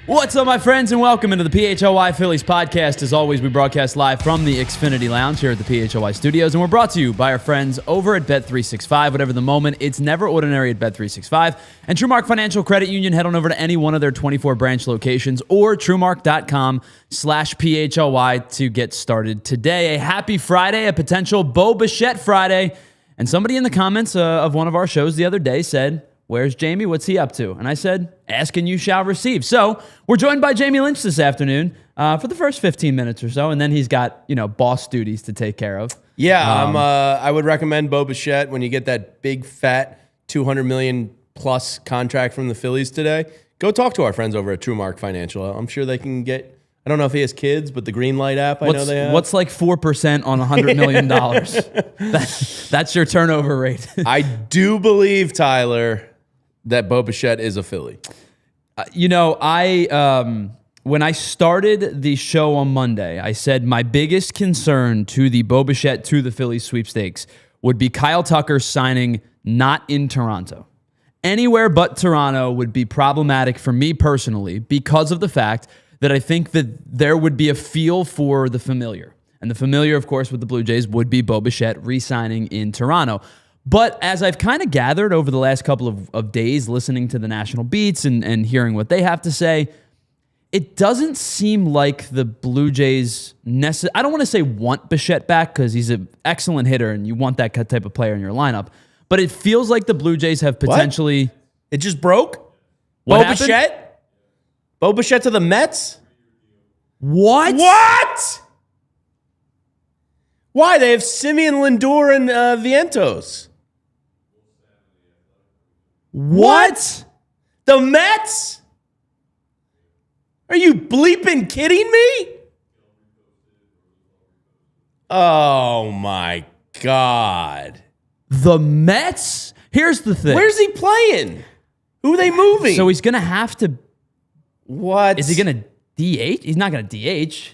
What's up, my friends, and welcome into the PHLY Phillies podcast. As always, we broadcast live from the Xfinity Lounge here at the PHLY studios, and we're brought to you by our friends over at Bet365. Whatever the moment, it's never ordinary at Bet365. And TrueMark Financial Credit Union, head on over to any one of their 24 branch locations or TrueMark.com/PHLY to get started today. A happy Friday, a potential Bo Bichette Friday. And somebody in the comments of one of our shows the other day said, "Where's Jamie? What's he up to?" And I said, "Ask and you shall receive." So we're joined by Jamie Lynch this afternoon for the first 15 minutes or so, and then he's got, boss duties to take care of. Yeah, I would recommend Bo Bichette when you get that big, fat, $200 million plus contract from the Phillies today. Go talk to our friends over at TrueMark Financial. I'm sure they can get, I don't know if he has kids, but the Greenlight app, I know they have. What's like 4% on $100 million? That's your turnover rate. I do believe, Tyler, that Bo Bichette is a Philly. When I started the show on Monday, I said my biggest concern to the Bo Bichette to the Phillies sweepstakes would be Kyle Tucker signing not in Toronto. Anywhere but Toronto would be problematic for me personally because of the fact that I think that there would be a feel for the familiar. And the familiar, of course, with the Blue Jays would be Bo Bichette re-signing in Toronto. But as I've kind of gathered over the last couple of days, listening to the national beats and hearing what they have to say, it doesn't seem like the Blue Jays I don't want to say want Bichette back because he's an excellent hitter and you want that type of player in your lineup. But it feels like the Blue Jays have potentially... What? It just broke? What Bo happened? Bichette? Bo Bichette to the Mets? What? What? Why? They have Simeon Lindor and Vientos. What? The Mets? Are you bleeping kidding me? Oh, my God. The Mets? Here's the thing. Where's he playing? Who are they moving? So he's going to have to... What? Is he going to DH? He's not going to DH.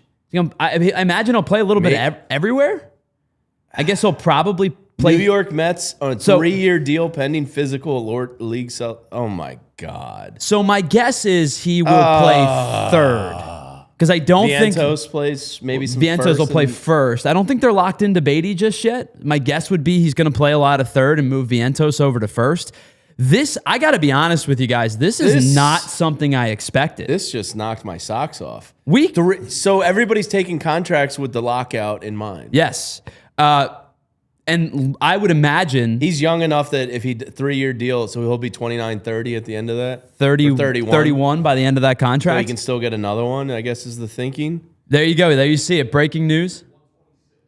I imagine he'll play a little bit everywhere. I guess he'll probably play... New York Mets on a 3-year deal pending physical league sell. Oh, my God. So my guess is he will play third. Because I don't think... Vientos plays maybe some Vientos first will play first. I don't think they're locked into Beatty just yet. My guess would be he's going to play a lot of third and move Vientos over to first. I got to be honest with you guys, this is not something I expected. This just knocked my socks off. Week 3. So everybody's taking contracts with the lockout in mind. Yes. And I would imagine... He's young enough that if he 3-year deal, so he'll be 29, 30 at the end of that? 31 by the end of that contract. So he can still get another one, I guess is the thinking. There you go. There you see it. Breaking news.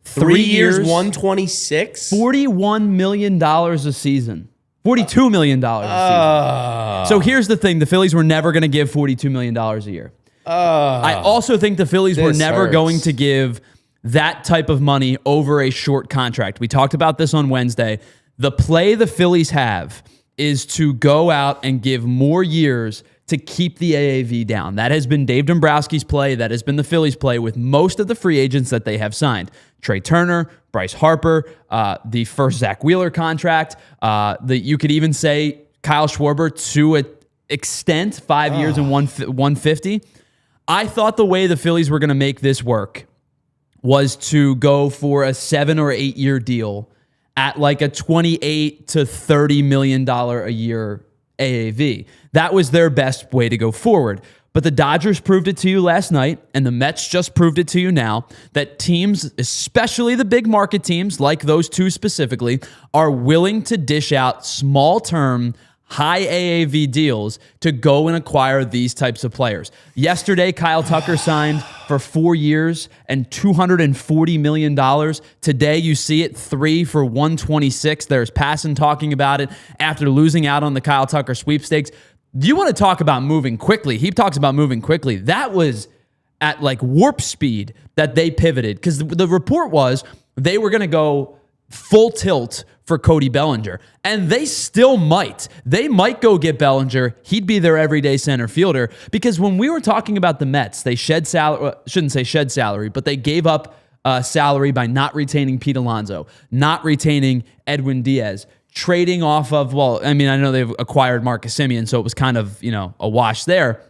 3 years, 126? $41 million a season. $42 million a season. So here's the thing. The Phillies were never going to give $42 million a year. I also think the Phillies were never going to give that type of money over a short contract. We talked about this on Wednesday. The play the Phillies have is to go out and give more years to keep the AAV down. That has been Dave Dombrowski's play. That has been the Phillies' play with most of the free agents that they have signed. Trey Turner, Bryce Harper, the first Zach Wheeler contract. You could even say Kyle Schwarber to an extent, 5 years and 150. I thought the way the Phillies were going to make this work was to go for a 7 or 8 year deal at like a $28 to $30 million a year AAV. That was their best way to go forward. But the Dodgers proved it to you last night, and the Mets just proved it to you now, that teams, especially the big market teams, like those two specifically, are willing to dish out small-term, high AAV deals to go and acquire these types of players. Yesterday, Kyle Tucker signed for 4 years and $240 million. Today, you see it 3 for $126. There's Passan talking about it after losing out on the Kyle Tucker sweepstakes. You want to talk about moving quickly? He talks about moving quickly. That was at like warp speed that they pivoted, because the report was they were going to go full tilt for Cody Bellinger, and they still might. They might go get Bellinger. He'd be their everyday center fielder, because when we were talking about the Mets, they shed salary, shouldn't say shed salary, but they gave up salary by not retaining Pete Alonso, not retaining Edwin Diaz, trading off of, well, I mean, I know they've acquired Marcus Semien, so it was kind of, a wash there.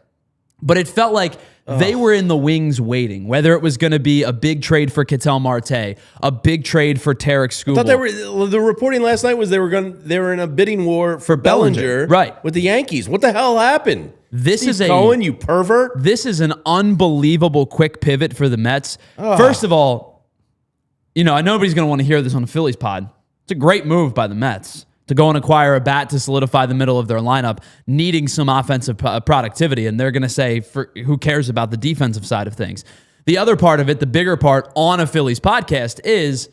But it felt like they were in the wings waiting, whether it was going to be a big trade for Ketel Marte, a big trade for Tarek Skubal. I thought the reporting last night was they were in a bidding war for Bellinger, right, with the Yankees. What the hell happened? This Steve is Cohen, you pervert. This is an unbelievable quick pivot for the Mets. First of all, nobody's going to want to hear this on the Phillies pod. It's a great move by the Mets to go and acquire a bat to solidify the middle of their lineup, needing some offensive productivity. And they're going to say, who cares about the defensive side of things? The other part of it, the bigger part on a Phillies podcast is,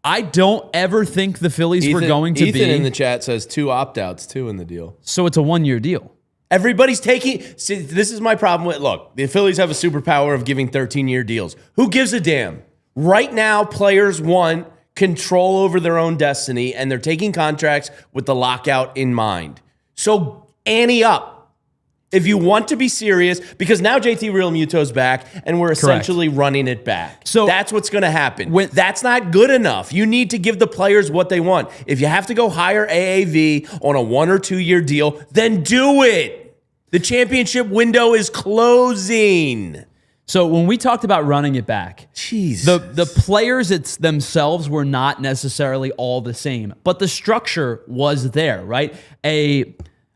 I don't ever think the Phillies were going to be. Ethan in the chat says 2 opt-outs, too, in the deal. So it's a 1-year deal. Everybody's taking. See, this is my problem with. Look, the Phillies have a superpower of giving 13-year deals. Who gives a damn? Right now, players want control over their own destiny, and they're taking contracts with the lockout in mind. So ante up if you want to be serious, because now JT Realmuto's back, and we're essentially running it back. So that's what's going to happen. That's not good enough. You need to give the players what they want. If you have to go hire AAV on a 1 or 2 year deal, then do it. The championship window is closing. So when we talked about running it back, jeez, the players themselves were not necessarily all the same, but the structure was there, right? A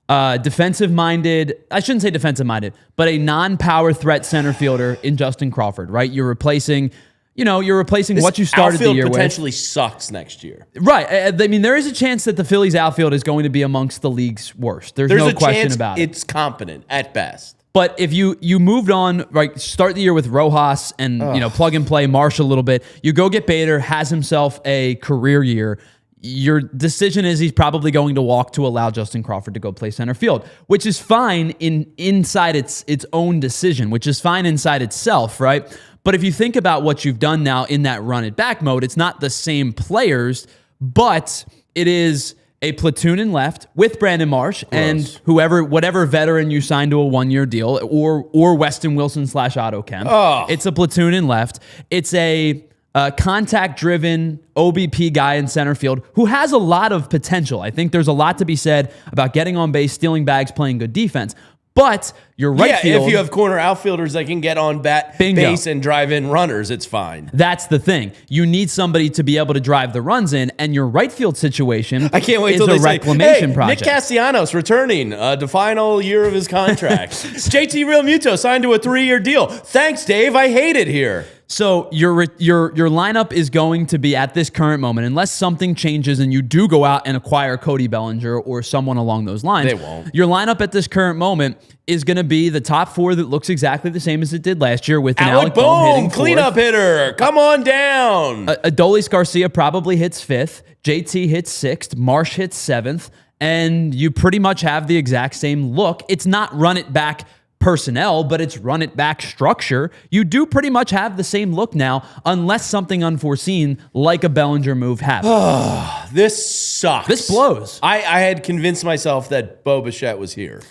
defensive-minded, I shouldn't say defensive-minded, but a non-power threat center fielder in Justin Crawford, right? You're replacing what you started the year with. Potentially sucks next year. Right. I mean, there is a chance that the Phillies outfield is going to be amongst the league's worst. There's no question about it. It's competent at best. But if you moved on, right, start the year with Rojas and plug and play Marsh a little bit, you go get Bader, has himself a career year. Your decision is he's probably going to walk to allow Justin Crawford to go play center field, which is fine inside its own decision, which is fine inside itself, right? But if you think about what you've done now in that run it back mode, it's not the same players, but it is a platoon in left with Brandon Marsh and whatever veteran you signed to a 1-year deal, or Weston Wilson / Otto Kemp. It's a platoon in left. It's a contact-driven OBP guy in center field who has a lot of potential. I think there's a lot to be said about getting on base, stealing bags, playing good defense. But your right field... if you have corner outfielders that can get on base and drive in runners, it's fine. That's the thing. You need somebody to be able to drive the runs in, and your right field situation I can't wait is till a they reclamation say, project. Nick Castellanos returning the final year of his contract. JT Realmuto signed to a 3-year deal. Thanks, Dave. I hate it here. So your lineup is going to be, at this current moment, unless something changes and you do go out and acquire Cody Bellinger or someone along those lines. They won't. Your lineup at this current moment is going to be the top 4 that looks exactly the same as it did last year, with an Alec Bohm hitting 4th. Cleanup hitter. Come on down. Adolis Garcia probably hits 5th. JT hits 6th. Marsh hits 7th. And you pretty much have the exact same look. It's not run it back personnel, but it's run it back structure. You do pretty much have the same look now, unless something unforeseen like a Bellinger move happens. This sucks. This blows. I had convinced myself that Bo Bichette was here.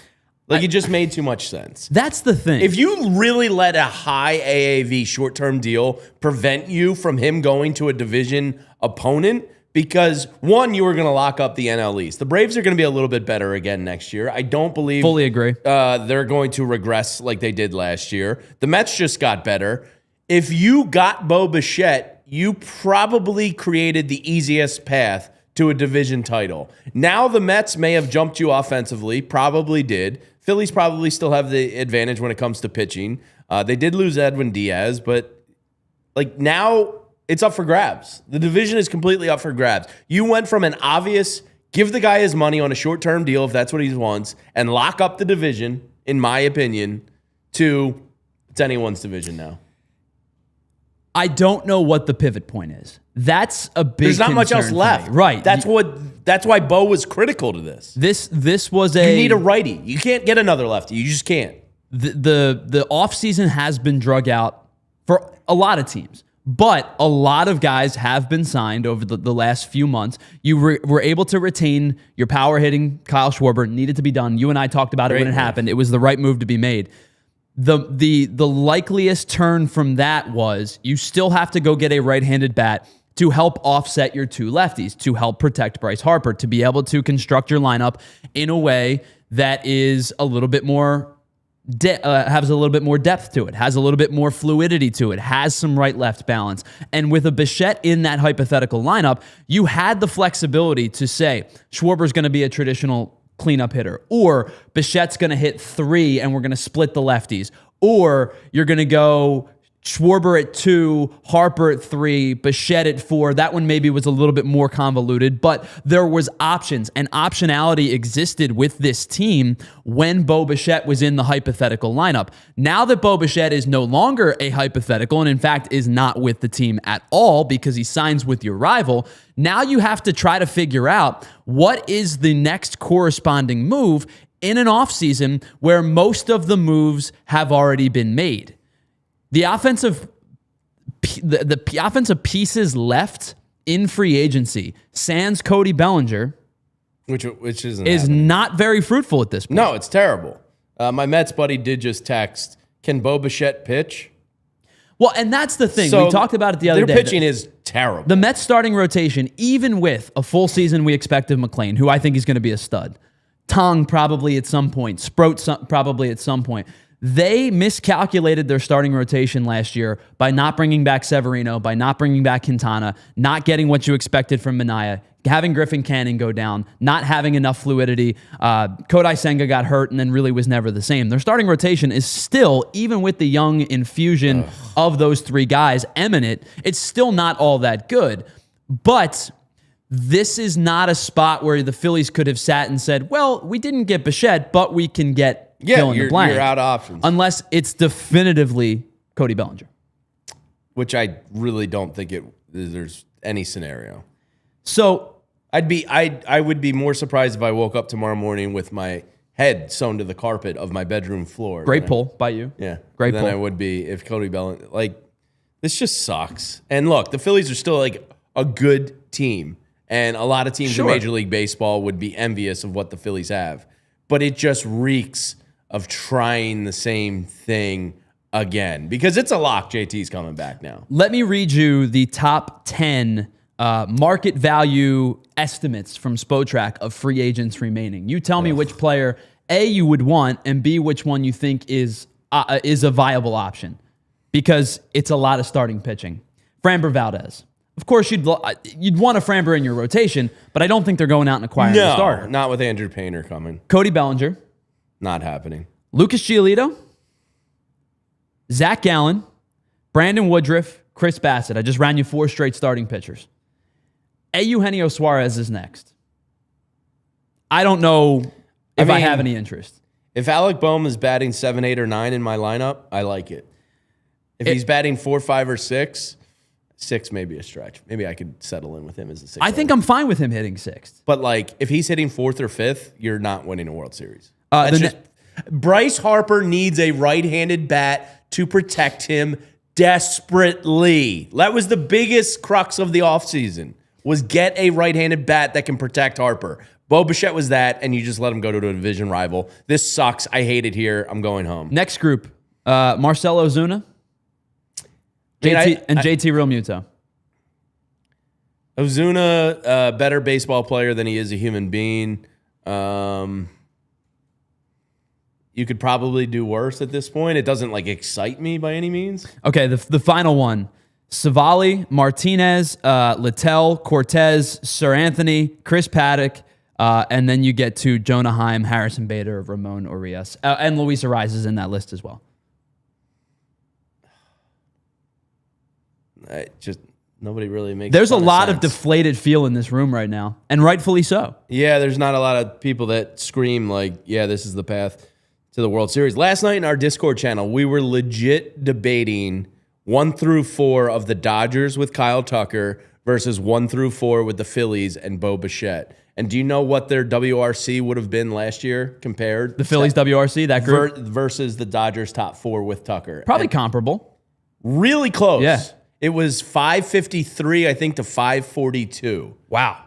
It just made too much sense. That's the thing. If you really let a high AAV short-term deal prevent you from him going to a division opponent, because, one, you were going to lock up the NL East. The Braves are going to be a little bit better again next year. I don't believe... Fully agree. They're going to regress like they did last year. The Mets just got better. If you got Bo Bichette, you probably created the easiest path to a division title. Now the Mets may have jumped you offensively, probably did. Phillies probably still have the advantage when it comes to pitching. They did lose Edwin Diaz, but now... it's up for grabs. The division is completely up for grabs. You went from an obvious, give the guy his money on a short-term deal if that's what he wants, and lock up the division, in my opinion, to it's anyone's division now. I don't know what the pivot point is. That's a big There's not much else left. Right. That's why Bo was critical to this. This was You need a righty. You can't get another lefty. You just can't. The offseason has been drug out for a lot of teams. But a lot of guys have been signed over the last few months. You were able to retain your power hitting Kyle Schwarber. Needed to be done. You and I talked about it when it happened. It was the right move to be made. The likeliest turn from that was you still have to go get a right-handed bat to help offset your 2 lefties, to help protect Bryce Harper, to be able to construct your lineup in a way that is a little bit more has a little bit more depth to it, has a little bit more fluidity to it, has some right-left balance. And with a Bichette in that hypothetical lineup, you had the flexibility to say, Schwarber's going to be a traditional cleanup hitter, or Bichette's going to hit 3 and we're going to split the lefties, or you're going to go Schwarber at 2, Harper at 3, Bichette at 4. That one maybe was a little bit more convoluted, but there was options, and optionality existed with this team when Bo Bichette was in the hypothetical lineup. Now that Bo Bichette is no longer a hypothetical, and in fact is not with the team at all because he signs with your rival, now you have to try to figure out what is the next corresponding move in an offseason where most of the moves have already been made. The offensive pieces left in free agency, sans Cody Bellinger, which is happening. Not very fruitful at this point. No, it's terrible. My Mets buddy did just text, can Bo Bichette pitch? Well, and that's the thing. So we talked about it the other day. Their pitching is terrible. The Mets starting rotation, even with a full season we expect of McLean, who I think is going to be a stud, Tong probably at some point, Sproat probably at some point. They miscalculated their starting rotation last year by not bringing back Severino, by not bringing back Quintana, not getting what you expected from Minaya, having Griffin Canning go down, not having enough fluidity. Kodai Senga got hurt and then really was never the same. Their starting rotation is still, even with the young infusion of those 3 guys, eminent. It's still not all that good. But this is not a spot where the Phillies could have sat and said, well, we didn't get Bichette, but we can get fill in the blank. You're out of options. Unless it's definitively Cody Bellinger. Which I really don't think there's any scenario. So I would be more surprised if I woke up tomorrow morning with my head sewn to the carpet of my bedroom floor. Great pull by you. Yeah. Great pull. pull. Then I would be if Cody Bellinger, this just sucks. And look, the Phillies are still a good team. And a lot of teams in Major League Baseball would be envious of what the Phillies have. But it just reeks of trying the same thing again. Because it's a lock. JT's coming back now. Let me read you the top 10 market value estimates from Spotrac of free agents remaining. You tell me which player, A, you would want, and B, which one you think is a viable option. Because it's a lot of starting pitching. Framber Valdez. Of course, you'd want a Framber in your rotation, but I don't think they're going out and acquiring a starter. Not with Andrew Painter coming. Cody Bellinger. Not happening. Lucas Giolito. Zach Gallen. Brandon Woodruff. Chris Bassett. I just ran you 4 straight starting pitchers. Eugenio Suarez is next. I don't know if I have any interest. If Alec Bohm is batting 7, 8, or 9 in my lineup, I like it. If he's batting 4, 5, or 6... 6 may be a stretch. Maybe I could settle in with him as a 6. I think I'm fine with him hitting 6th. But if he's hitting 4th or 5th, you're not winning a World Series. Bryce Harper needs a right-handed bat to protect him desperately. That was the biggest crux of the offseason, was get a right-handed bat that can protect Harper. Bo Bichette was that, and you just let him go to a division rival. This sucks. I hate it here. I'm going home. Next group, Marcell Ozuna. JT Realmuto. Ozuna, a better baseball player than he is a human being. You could probably do worse at this point. It doesn't excite me by any means. Okay, the final one. Savali, Martinez, Littell, Cortez, Sir Anthony, Chris Paddock, and then you get to Jonah Heim, Harrison Bader, Ramon Urias, and Luis Ariz is in that list as well. Nobody really makes. There's a lot of deflated feel in this room right now, and rightfully so. Yeah, there's not a lot of people that scream this is the path to the World Series. Last night in our Discord channel, we were legit debating 1 through 4 of the Dodgers with Kyle Tucker versus 1 through 4 with the Phillies and Bo Bichette. And do you know what their WRC would have been last year compared? The Phillies WRC, that group? Versus the Dodgers top 4 with Tucker. Probably comparable. Really close. Yeah. It was 553, I think, to 542. Wow.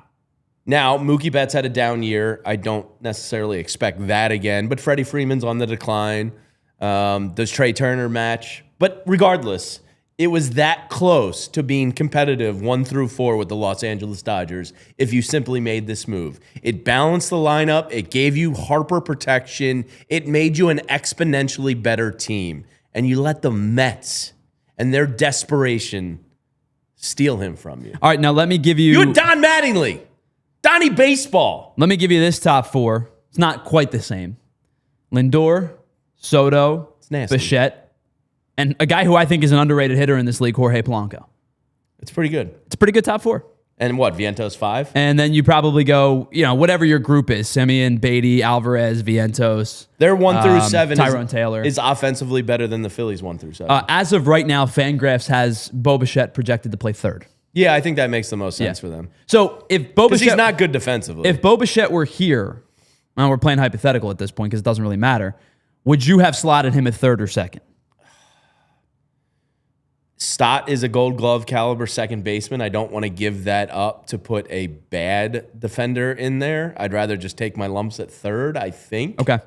Now, Mookie Betts had a down year. I don't necessarily expect that again, but Freddie Freeman's on the decline. Does Trey Turner match? But regardless, it was that close to being competitive 1-4 with the Los Angeles Dodgers if you simply made this move. It balanced the lineup. It gave you Harper protection. It made you an exponentially better team. And you let the Mets and their desperation steal him from you. All right, now let me give you... You had Don Mattingly. Donnie Baseball. Let me give you this top four. It's not quite the same. Lindor, Soto, Bichette, and a guy who I think is an underrated hitter in this league, Jorge Polanco. It's pretty good. It's a pretty good top four. And what, Vientos 5? And then you probably go, whatever your group is, Semien, Beatty, Alvarez, Vientos. Their 1-7 Tyrone Taylor is offensively better than the Phillies 1-7. As of right now, Fangraphs has Bo Bichette projected to play third. Yeah, I think that makes the most sense for them. So if Bo Bichette... he's not good defensively. If Bo Bichette were here, well, we're playing hypothetical at this point because it doesn't really matter, would you have slotted him at third or second? Stott is a Gold Glove caliber second baseman. I don't want to give that up to put a bad defender in there. I'd rather just take my lumps at third, I think. Okay.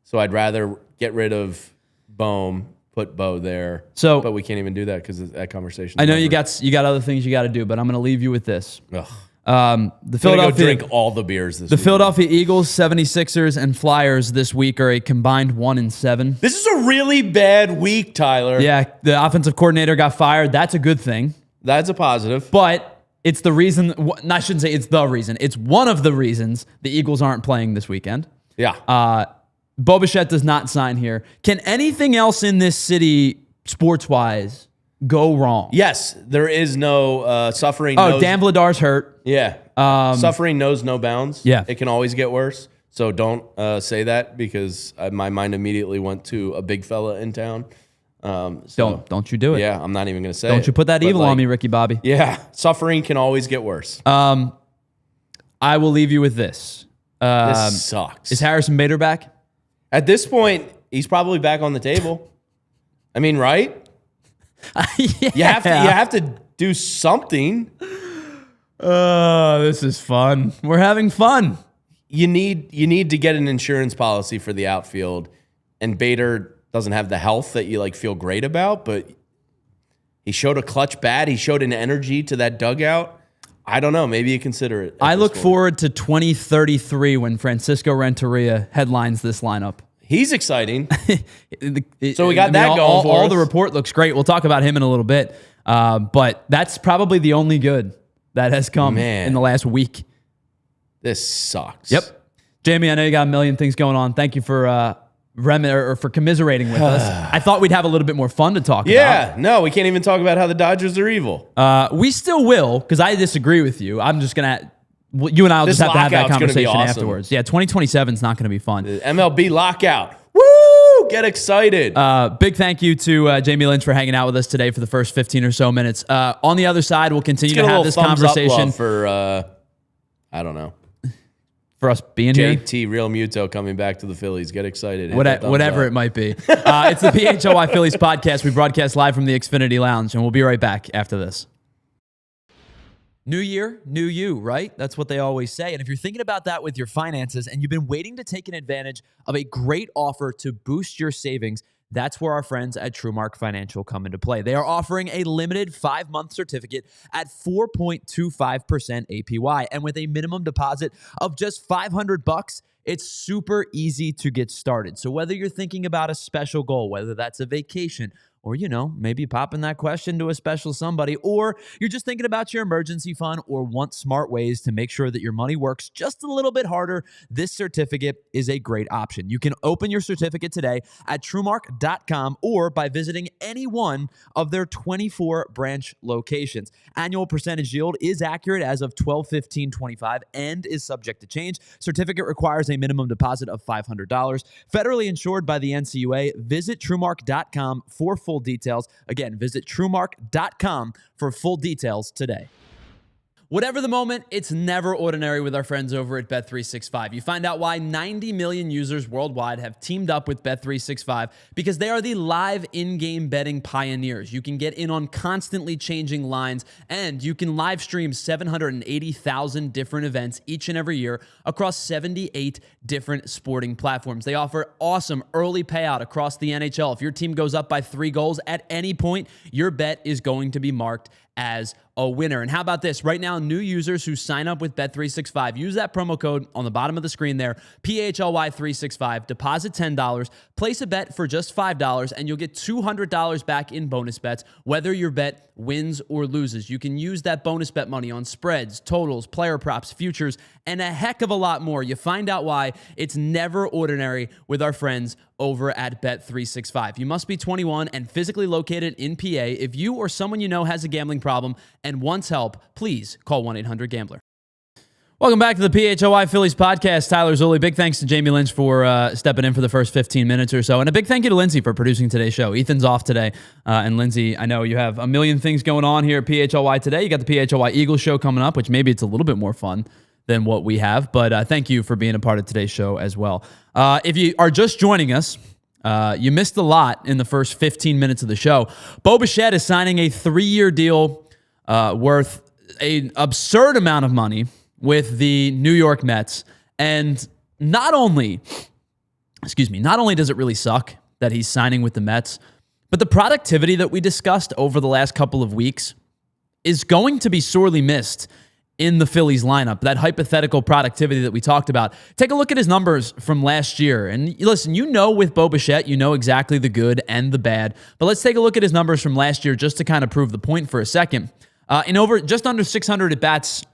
So I'd rather get rid of Bohm, put Bo there. But we can't even do that because that conversation. I know you got other things you got to do, but I'm going to leave you with this. Ugh. The Philadelphia drink all the beers this The week. Philadelphia Eagles, 76ers, and Flyers this week are a combined 1-7. This is a really bad week, Tyler. Yeah, the offensive coordinator got fired. That's a good thing. That's a positive. But it's the reason, I shouldn't say it's the reason. It's one of the reasons the Eagles aren't playing this weekend. Yeah. Bo Bichette does not sign here. Can anything else in this city, sports-wise, go wrong? Yes, there is no suffering. Dan Vladar's hurt. Yeah. Suffering knows no bounds. Yeah. It can always get worse. So don't say that because my mind immediately went to a big fella in town. Don't you do it. Yeah, I'm not even going to say Don't you put that evil on me, Ricky Bobby. Yeah, suffering can always get worse. I will leave you with this. This sucks. Is Harrison Bader back? At this point, he's probably back on the table. I mean, right? Yeah. You have to do something. This is fun. We're having fun. You need to get an insurance policy for the outfield, and Bader doesn't have the health that you feel great about, but he showed a clutch bat. He showed an energy to that dugout. I don't know. Maybe you consider it. I look forward to 2033 when Francisco Renteria headlines this lineup. He's exciting. So we got that going for us. All the report looks great. We'll talk about him in a little bit. But that's probably the only good that has come in the last week. This sucks. Yep. Jamie, I know you got a million things going on. Thank you for for commiserating with us. I thought we'd have a little bit more fun to talk about. Yeah, no, we can't even talk about how the Dodgers are evil. We still will, because I disagree with you. I'm just going to... You and I will just have to have that conversation afterwards. Yeah, 2027 is not going to be fun. The MLB lockout. Woo! Get excited. Big thank you to Jamie Lynch for hanging out with us today for the first 15 or so minutes. On the other side, we'll continue to have this conversation. For, I don't know. For us being here. JT Real Muto coming back to the Phillies. Get excited. Whatever it might be. It's the PHLY Phillies podcast. We broadcast live from the Xfinity Lounge, and we'll be right back after this. New year, new you, right? That's what they always say. And if you're thinking about that with your finances and you've been waiting to take an advantage of a great offer to boost your savings, that's where our friends at TrueMark Financial come into play. They are offering a limited 5-month certificate at 4.25% APY. And with a minimum deposit of just $500, it's super easy to get started. So whether you're thinking about a special goal, whether that's a vacation, or, maybe popping that question to a special somebody, or you're just thinking about your emergency fund or want smart ways to make sure that your money works just a little bit harder, this certificate is a great option. You can open your certificate today at TrueMark.com or by visiting any one of their 24 branch locations. Annual percentage yield is accurate as of 12/15/25 and is subject to change. Certificate requires a minimum deposit of $500. Federally insured by the NCUA. Visit TrueMark.com for full details. Again, visit TrueMark.com for full details today. Whatever the moment, it's never ordinary with our friends over at Bet365. You find out why 90 million users worldwide have teamed up with Bet365 because they are the live in-game betting pioneers. You can get in on constantly changing lines, and you can live stream 780,000 different events each and every year across 78 different sporting platforms. They offer awesome early payout across the NHL. If your team goes up by 3 goals at any point, your bet is going to be marked as a winner. And how about this? Right now, new users who sign up with Bet365, use that promo code on the bottom of the screen there, PHLY365, deposit $10, place a bet for just $5, and you'll get $200 back in bonus bets, whether your bet wins or loses. You can use that bonus bet money on spreads, totals, player props, futures, and a heck of a lot more. You find out why it's never ordinary with our friends over at Bet365. You must be 21 and physically located in PA. If you or someone you know has a gambling problem and wants help, please call 1-800-GAMBLER. Welcome back to the PHLY Phillies podcast. Tyler Zulli. Big thanks to Jamie Lynch for stepping in for the first 15 minutes or so. And a big thank you to Lindsay for producing today's show. Ethan's off today. And Lindsay, I know you have a million things going on here at PHLY today. You got the PHLY Eagles show coming up, which maybe it's a little bit more fun than what we have. But thank you for being a part of today's show as well. If you are just joining us, you missed a lot in the first 15 minutes of the show. Bo Bichette is signing a 3-year deal worth an absurd amount of money with the New York Mets. And not only does it really suck that he's signing with the Mets, but the productivity that we discussed over the last couple of weeks is going to be sorely missed in the Phillies lineup, that hypothetical productivity that we talked about. Take a look at his numbers from last year. And listen, with Bo Bichette, you know exactly the good and the bad. But let's take a look at his numbers from last year just to kind of prove the point for a second. Just under 600 at-bats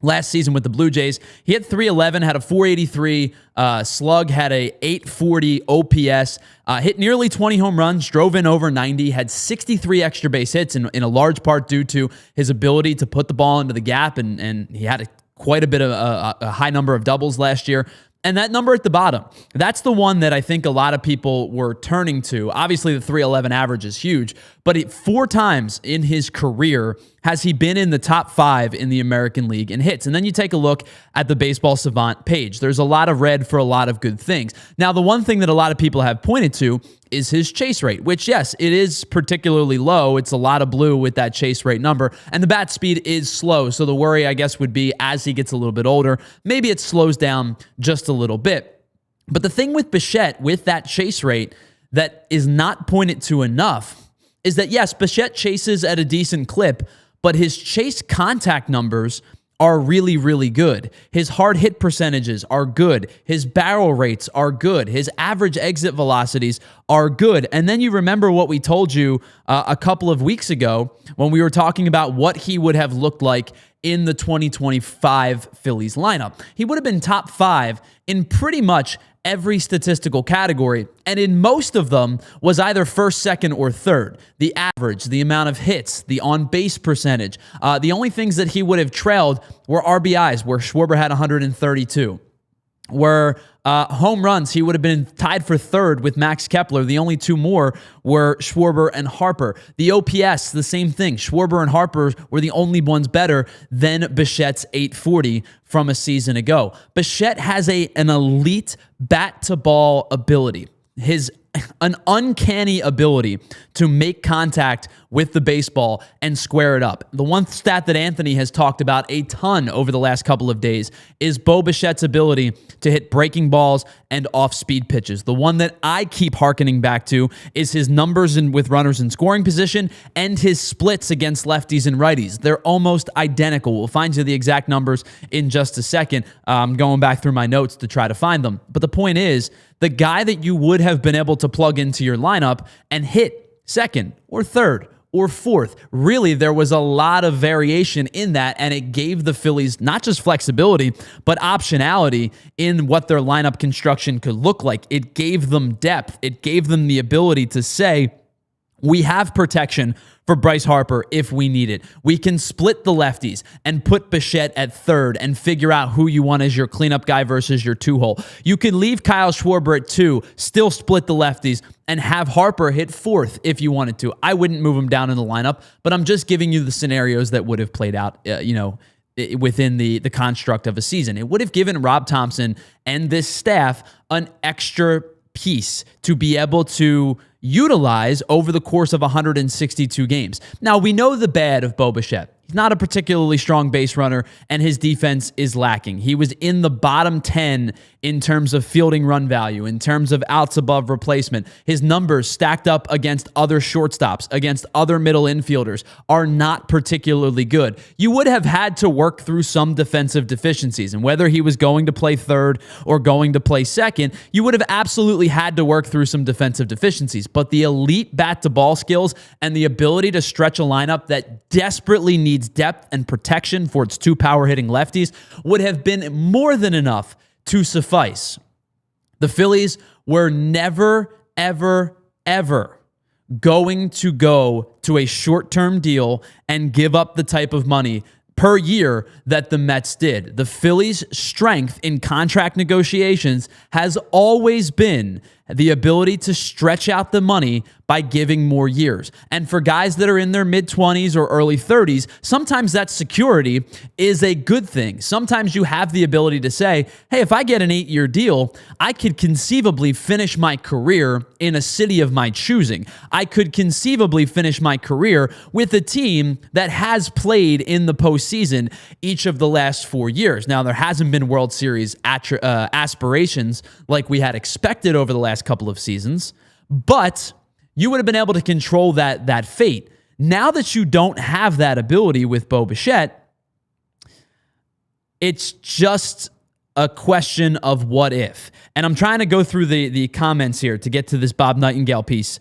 last season with the Blue Jays, he hit .311, had a .483 slug, had a .840 OPS, hit nearly 20 home runs, drove in over 90, had 63 extra base hits in a large part due to his ability to put the ball into the gap, and he had quite a bit of a high number of doubles last year. And that number at the bottom, that's the one that I think a lot of people were turning to. Obviously, the .311 average is huge, but 4 times in his career has he been in the top 5 in the American League in hits. And then you take a look at the Baseball Savant page. There's a lot of red for a lot of good things. Now, the one thing that a lot of people have pointed to is his chase rate, which, yes, it is particularly low. It's a lot of blue with that chase rate number. And the bat speed is slow. So the worry, I guess, would be as he gets a little bit older, maybe it slows down just a little bit. But the thing with Bichette, with that chase rate that is not pointed to enough, is that, yes, Bichette chases at a decent clip, but his chase contact numbers are really, really good. His hard hit percentages are good. His barrel rates are good. His average exit velocities are good. And then you remember what we told you a couple of weeks ago when we were talking about what he would have looked like in the 2025 Phillies lineup. He would have been top 5 in pretty much every statistical category, and in most of them was either first, second, or third. The average, the amount of hits, the on-base percentage. The only things that he would have trailed were RBIs, where Schwarber had 132. Were home runs, he would have been tied for third with Max Kepler. The only 2 more were Schwarber and Harper. The OPS, the same thing. Schwarber and Harper were the only ones better than Bichette's 840 from a season ago. Bichette has an elite bat-to-ball ability. An uncanny ability to make contact with the baseball and square it up. The one stat that Anthony has talked about a ton over the last couple of days is Bo Bichette's ability to hit breaking balls and off-speed pitches. The one that I keep hearkening back to is his numbers with runners in scoring position and his splits against lefties and righties. They're almost identical. We'll find you the exact numbers in just a second. I'm going back through my notes to try to find them. But the point is, the guy that you would have been able to plug into your lineup and hit second or third or fourth. Really, there was a lot of variation in that, and it gave the Phillies not just flexibility, but optionality in what their lineup construction could look like. It gave them depth. It gave them the ability to say, we have protection for Bryce Harper if we need it. We can split the lefties and put Bichette at third and figure out who you want as your cleanup guy versus your 2-hole. You can leave Kyle Schwarber at 2, still split the lefties, and have Harper hit 4th if you wanted to. I wouldn't move him down in the lineup, but I'm just giving you the scenarios that would have played out, within the construct of a season. It would have given Rob Thompson and this staff an extra piece to be able to utilize over the course of 162 games. Now, we know the bad of Bo Bichette. He's not a particularly strong base runner, and his defense is lacking. He was in the bottom 10 in terms of fielding run value, in terms of outs above replacement. His numbers stacked up against other shortstops, against other middle infielders, are not particularly good. You would have had to work through some defensive deficiencies, and whether he was going to play third or going to play second, you would have absolutely had to work through some defensive deficiencies. But the elite bat-to-ball skills and the ability to stretch a lineup that desperately needs depth and protection for its two power-hitting lefties would have been more than enough to suffice. The Phillies were never, ever, ever going to go to a short-term deal and give up the type of money per year that the Mets did. The Phillies' strength in contract negotiations has always been the ability to stretch out the money by giving more years. And for guys that are in their mid-20s or early 30s, sometimes that security is a good thing. Sometimes you have the ability to say, hey, if I get an 8-year deal, I could conceivably finish my career in a city of my choosing. I could conceivably finish my career with a team that has played in the postseason each of the last 4 years. Now, there hasn't been World Series aspirations like we had expected over the last couple of seasons, but you would have been able to control that fate. Now that you don't have that ability with Bo Bichette, it's just a question of what if. And I'm trying to go through the comments here to get to this Bob Nightingale piece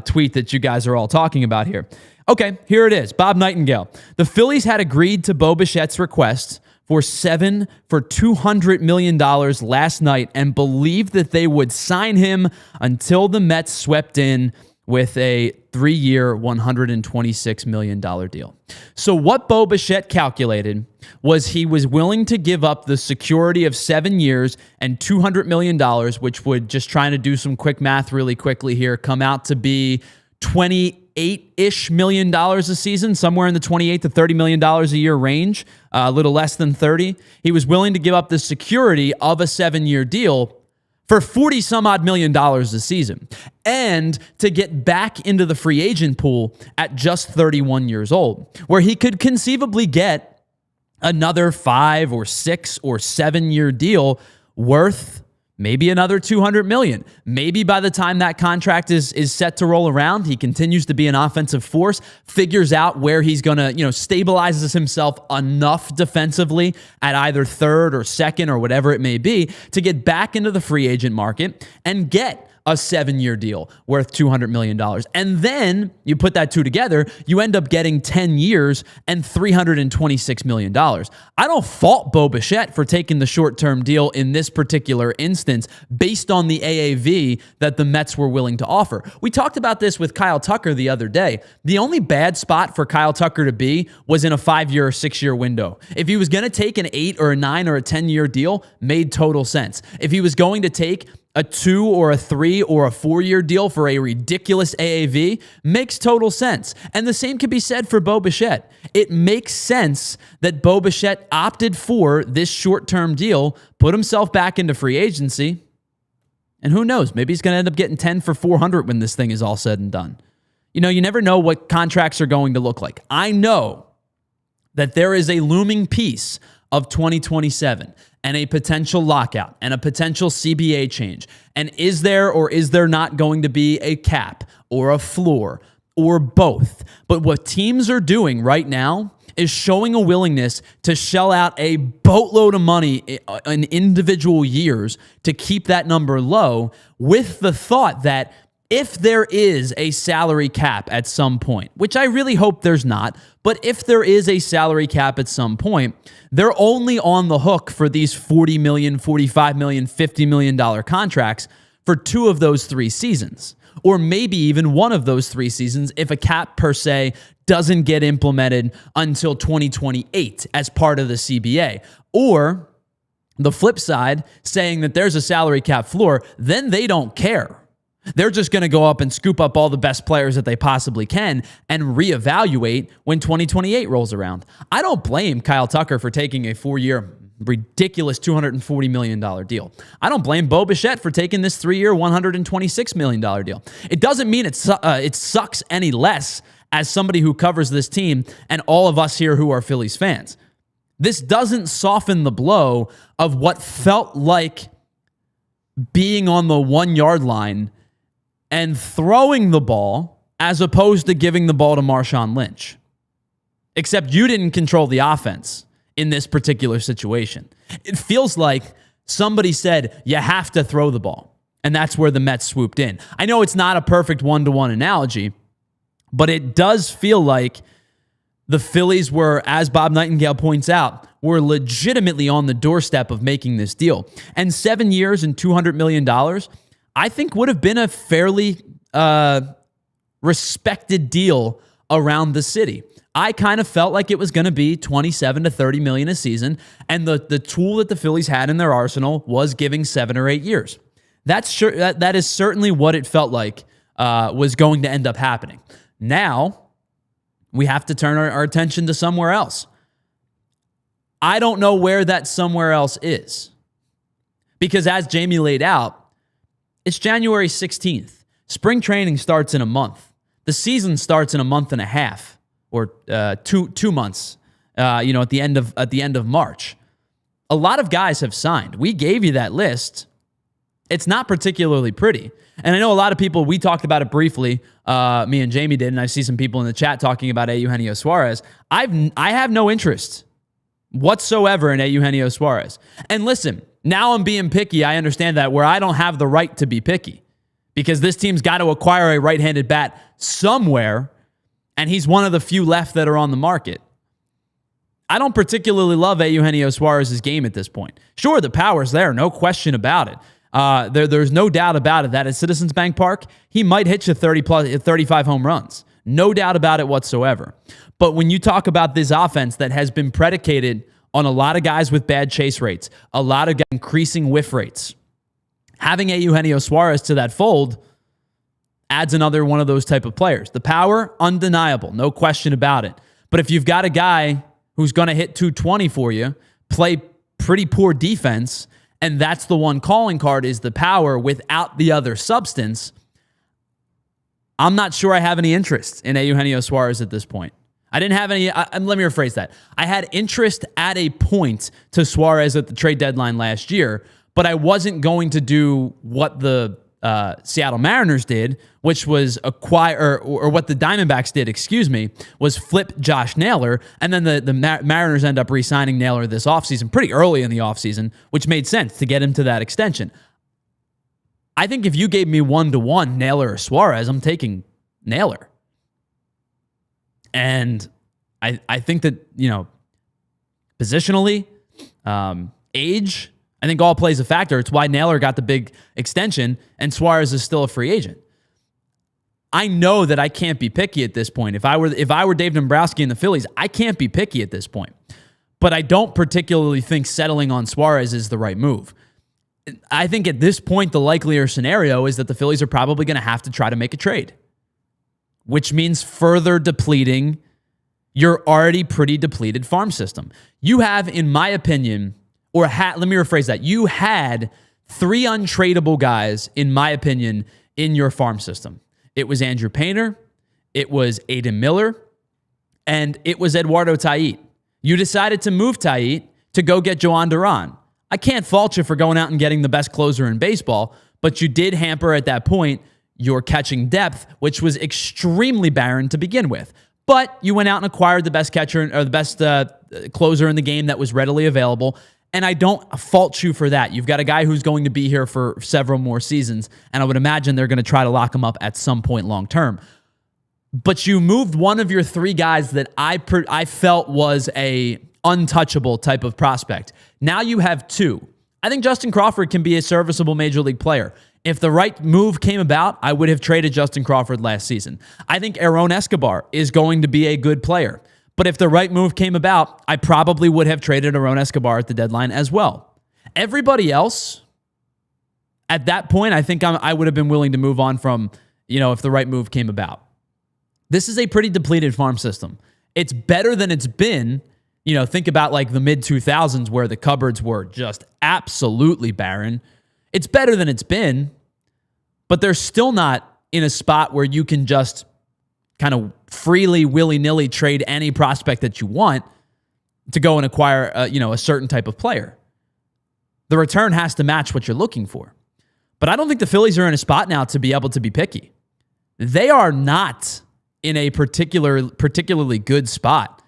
tweet that you guys are all talking about here. Okay, here it is. Bob Nightingale. The Phillies had agreed to Bo Bichette's request for $200 million last night and believed that they would sign him until the Mets swept in with a 3-year, $126 million deal. So what Bo Bichette calculated was he was willing to give up the security of 7 years and $200 million, which would, just trying to do some quick math really quickly here, come out to be $28-ish million a season, somewhere in the $28 to $30 million a year range, a little less than 30. He was willing to give up the security of a 7-year deal for 40 some odd million dollars a season, and to get back into the free agent pool at just 31 years old, where he could conceivably get another 5 or 6 or 7-year deal worth maybe another $200 million. Maybe by the time that contract is set to roll around, he continues to be an offensive force, figures out where he's going to, stabilizes himself enough defensively at either third or second or whatever it may be to get back into the free agent market and get a 7-year deal worth $200 million. And then you put that two together, you end up getting 10 years and $326 million. I don't fault Bo Bichette for taking the short-term deal in this particular instance based on the AAV that the Mets were willing to offer. We talked about this with Kyle Tucker the other day. The only bad spot for Kyle Tucker to be was in a 5-year or 6-year window. If he was going to take an 8 or a 9 or a 10-year deal, made total sense. If he was going to take a 2 or a 3 or a 4-year deal for a ridiculous AAV, makes total sense. And the same can be said for Bo Bichette. It makes sense that Bo Bichette opted for this short-term deal, put himself back into free agency, and who knows, maybe he's going to end up getting 10 for $400 when this thing is all said and done. You never know what contracts are going to look like. I know that there is a looming piece of 2027 and a potential lockout and a potential CBA change. And is there or is there not going to be a cap or a floor or both? But what teams are doing right now is showing a willingness to shell out a boatload of money in individual years to keep that number low, with the thought that if there is a salary cap at some point, which I really hope there's not, but if there is a salary cap at some point, they're only on the hook for these $40 million, $45 million, $50 million contracts for 2 of those 3 seasons, or maybe even 1 of those 3 seasons if a cap per se doesn't get implemented until 2028 as part of the CBA. Or the flip side, saying that there's a salary cap floor, then they don't care. They're just going to go up and scoop up all the best players that they possibly can and reevaluate when 2028 rolls around. I don't blame Kyle Tucker for taking a 4-year, ridiculous $240 million deal. I don't blame Bo Bichette for taking this 3-year, $126 million deal. It doesn't mean it sucks any less as somebody who covers this team and all of us here who are Phillies fans. This doesn't soften the blow of what felt like being on the 1-yard line and throwing the ball as opposed to giving the ball to Marshawn Lynch. Except you didn't control the offense in this particular situation. It feels like somebody said, you have to throw the ball. And that's where the Mets swooped in. I know it's not a perfect one-to-one analogy, but it does feel like the Phillies were, as Bob Nightingale points out, were legitimately on the doorstep of making this deal. And 7 years and $200 million, I think would have been a fairly respected deal around the city. I kind of felt like it was going to be 27 to 30 million a season, and the tool that the Phillies had in their arsenal was giving 7 or 8 years. That is certainly what it felt like was going to end up happening. Now, we have to turn our attention to somewhere else. I don't know where that somewhere else is. Because as Jamie laid out, it's January 16th. Spring training starts in a month. The season starts in a month and a half, or 2 months. At the end of March. A lot of guys have signed. We gave you that list. It's not particularly pretty. And I know a lot of people, we talked about it briefly, me and Jamie did, and I see some people in the chat talking about Eugenio Suarez. I have no interest whatsoever in Eugenio Suarez. And listen, now I'm being picky. I understand that, where I don't have the right to be picky because this team's got to acquire a right-handed bat somewhere, and he's one of the few left that are on the market. I don't particularly love Eugenio Suarez's game at this point. Sure, the power's there, no question about it. There's no doubt about it that at Citizens Bank Park, he might hit you 35 home runs. No doubt about it whatsoever. But when you talk about this offense that has been predicated on a lot of guys with bad chase rates, a lot of increasing whiff rates, having Eugenio Suarez to that fold adds another one of those type of players. The power, undeniable, no question about it. But if you've got a guy who's going to hit 220 for you, play pretty poor defense, and that's the one calling card is the power without the other substance, I'm not sure I have any interest in Eugenio Suarez at this point. I didn't have any, let me rephrase that. I had interest at a point to Suarez at the trade deadline last year, but I wasn't going to do what the Seattle Mariners did, which was acquire, or what the Diamondbacks did, was flip Josh Naylor, and then the Mariners end up re-signing Naylor this offseason, pretty early in the offseason, which made sense to get him to that extension. I think if you gave me 1-to-1 Naylor or Suarez, I'm taking Naylor. And I think that, positionally, age, I think all plays a factor. It's why Naylor got the big extension and Suarez is still a free agent. I know that I can't be picky at this point. If I were Dave Dombrowski and the Phillies, I can't be picky at this point. But I don't particularly think settling on Suarez is the right move. I think at this point, the likelier scenario is that the Phillies are probably going to have to try to make a trade, which means further depleting your already pretty depleted farm system. You have, in my opinion, let me rephrase that. You had 3 untradeable guys, in my opinion, in your farm system. It was Andrew Painter, it was Aiden Miller, and it was Eduardo Tait. You decided to move Tait to go get Joan Duran. I can't fault you for going out and getting the best closer in baseball, but you did hamper at that point your catching depth, which was extremely barren to begin with. But you went out and acquired the best catcher or the best closer in the game that was readily available. And I don't fault you for that. You've got a guy who's going to be here for several more seasons, and I would imagine they're going to try to lock him up at some point long term. But you moved one of your 3 guys that I felt was a untouchable type of prospect. Now you have 2. I think Justin Crawford can be a serviceable major league player. If the right move came about, I would have traded Justin Crawford last season. I think Aaron Escobar is going to be a good player. But if the right move came about, I probably would have traded Aaron Escobar at the deadline as well. Everybody else, At that point, I think I would have been willing to move on from, if the right move came about. This is a pretty depleted farm system. It's better than it's been. Think about like the mid-2000s where the cupboards were just absolutely barren. It's better than it's been, but they're still not in a spot where you can just kind of freely, willy-nilly trade any prospect that you want to go and acquire, a certain type of player. The return has to match what you're looking for. But I don't think the Phillies are in a spot now to be able to be picky. They are not in a particularly good spot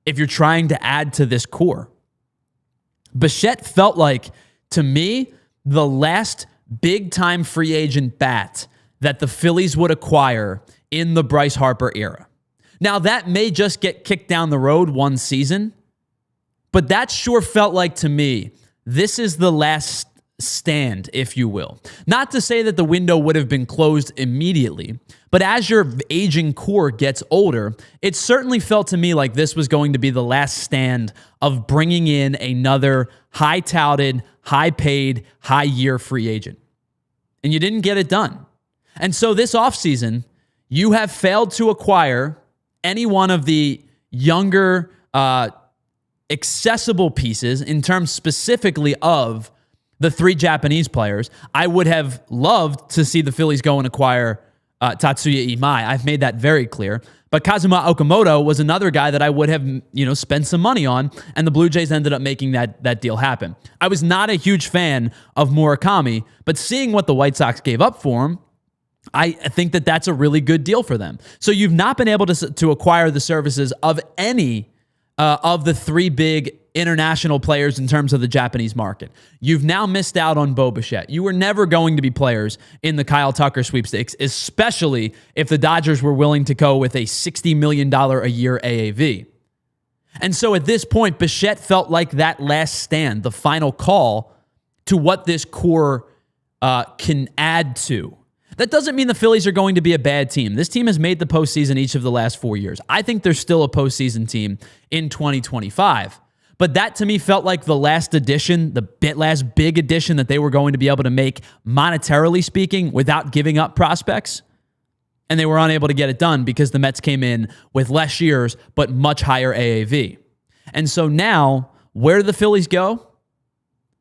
if you're trying to add to this core. Bichette felt like, to me, the last big-time free agent bat that the Phillies would acquire in the Bryce Harper era. Now, that may just get kicked down the road one season, but that sure felt like, to me, this is the last stand, if you will. Not to say that the window would have been closed immediately, but as your aging core gets older, it certainly felt to me like this was going to be the last stand of bringing in another high-touted, high-paid, high-year free agent. And you didn't get it done. And so this offseason, you have failed to acquire any one of the younger, accessible pieces in terms specifically of the 3 Japanese players. I would have loved to see the Phillies go and acquire Tatsuya Imai. I've made that very clear. But Kazuma Okamoto was another guy that I would have, spent some money on, and the Blue Jays ended up making that deal happen. I was not a huge fan of Murakami, but seeing what the White Sox gave up for him, I think that that's a really good deal for them. So you've not been able to acquire the services of any of the 3 big international players in terms of the Japanese market. You've now missed out on Bo Bichette. You were never going to be players in the Kyle Tucker sweepstakes, especially if the Dodgers were willing to go with a $60 million a year AAV. And so at this point, Bichette felt like that last stand, the final call to what this core can add to. That doesn't mean the Phillies are going to be a bad team. This team has made the postseason each of the last 4 years. I think they're still a postseason team in 2025. But that to me felt like the last addition, last big addition that they were going to be able to make monetarily speaking without giving up prospects. And they were unable to get it done because the Mets came in with less years but much higher AAV. And so now, where do the Phillies go?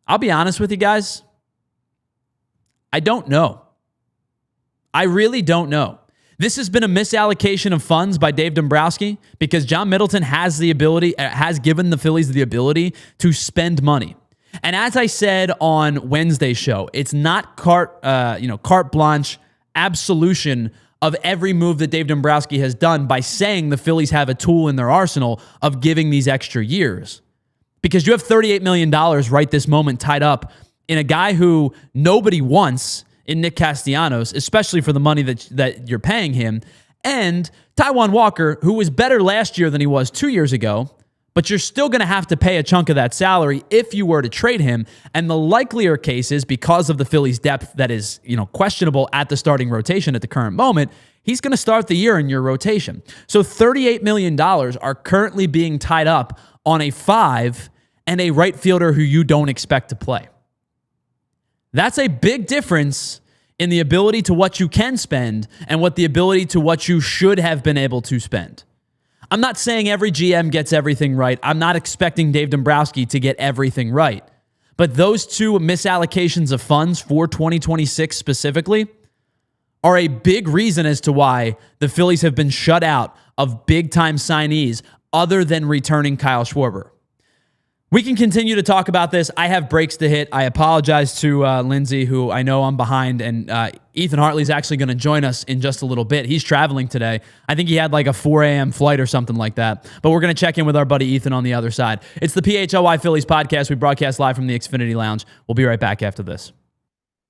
I'll be honest with you guys. I don't know. I really don't know. This has been a misallocation of funds by Dave Dombrowski because John Middleton has given the Phillies the ability to spend money. And as I said on Wednesday's show, it's not carte blanche absolution of every move that Dave Dombrowski has done by saying the Phillies have a tool in their arsenal of giving these extra years. Because you have $38 million right this moment tied up in a guy who nobody wants in Nick Castellanos, especially for the money that you're paying him, and Taijuan Walker, who was better last year than he was 2 years ago, but you're still going to have to pay a chunk of that salary if you were to trade him. And the likelier case is because of the Phillies' depth that is, questionable at the starting rotation at the current moment, he's going to start the year in your rotation. So $38 million are currently being tied up on a 5 and a right fielder who you don't expect to play. That's a big difference in the ability to what you can spend and what the ability to what you should have been able to spend. I'm not saying every GM gets everything right. I'm not expecting Dave Dombrowski to get everything right. But those 2 misallocations of funds for 2026 specifically are a big reason as to why the Phillies have been shut out of big-time signees other than returning Kyle Schwarber. We can continue to talk about this. I have breaks to hit. I apologize to Lindsay, who I know I'm behind, and Ethan Hartley's actually going to join us in just a little bit. He's traveling today. I think he had like a 4 a.m. flight or something like that. But we're going to check in with our buddy Ethan on the other side. It's the PHLY Phillies podcast. We broadcast live from the Xfinity Lounge. We'll be right back after this.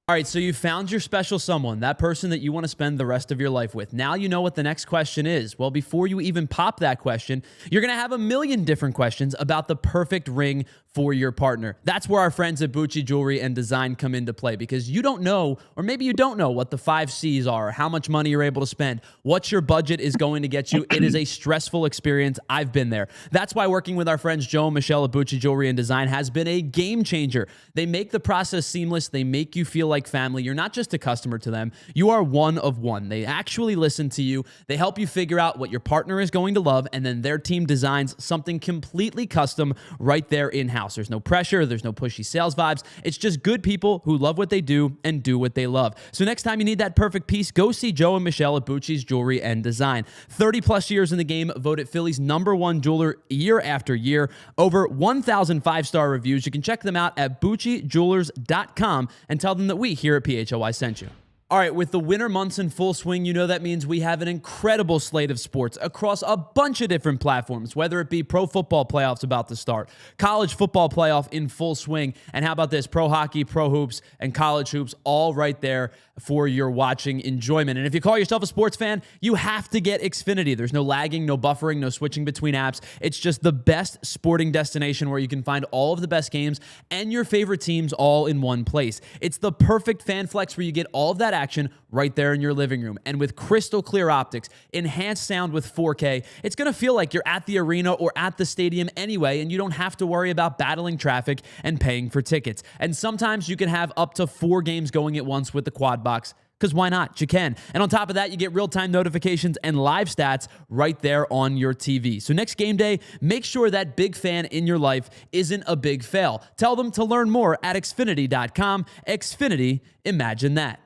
All right, so you found your special someone, that person that you want to spend the rest of your life with. Now you know what the next question is. Well, before you even pop that question, you're going to have a million different questions about the perfect ring for your partner. That's where our friends at Bucci Jewelry and Design come into play, because you don't know, or maybe you don't know what the 5 C's are, how much money you're able to spend, what your budget is going to get you. It is a stressful experience. I've been there. That's why working with our friends Joe and Michelle at Bucci Jewelry and Design has been a game changer. They make the process seamless. They make you feel like family. You're not just a customer to them. You are one of one. They actually listen to you. They help you figure out what your partner is going to love, and then their team designs something completely custom right there in-house. There's no pressure. There's no pushy sales vibes. It's just good people who love what they do and do what they love. So next time you need that perfect piece, go see Joe and Michelle at Bucci's Jewelry and Design. 30 plus years in the game, voted Philly's #1 jeweler year after year. Over 1,000 5-star reviews. You can check them out at BucciJewelers.com and tell them that we here at PHLY sent you. All right, with the winter months in full swing, you know that means we have an incredible slate of sports across a bunch of different platforms, whether it be pro football playoffs about to start, college football playoff in full swing, and how about this, pro hockey, pro hoops, and college hoops, all right there for your watching enjoyment. And if you call yourself a sports fan, you have to get Xfinity. There's no lagging, no buffering, no switching between apps. It's just the best sporting destination where you can find all of the best games and your favorite teams all in one place. It's the perfect fan flex where you get all of that action right there in your living room. And with crystal clear optics, enhanced sound with 4K, it's going to feel like you're at the arena or at the stadium anyway, and you don't have to worry about battling traffic and paying for tickets. And sometimes you can have up to 4 games going at once with the quad box, because why not? You can. And on top of that, you get real-time notifications and live stats right there on your TV. So next game day, make sure that big fan in your life isn't a big fail. Tell them to learn more at Xfinity.com. Xfinity, imagine that.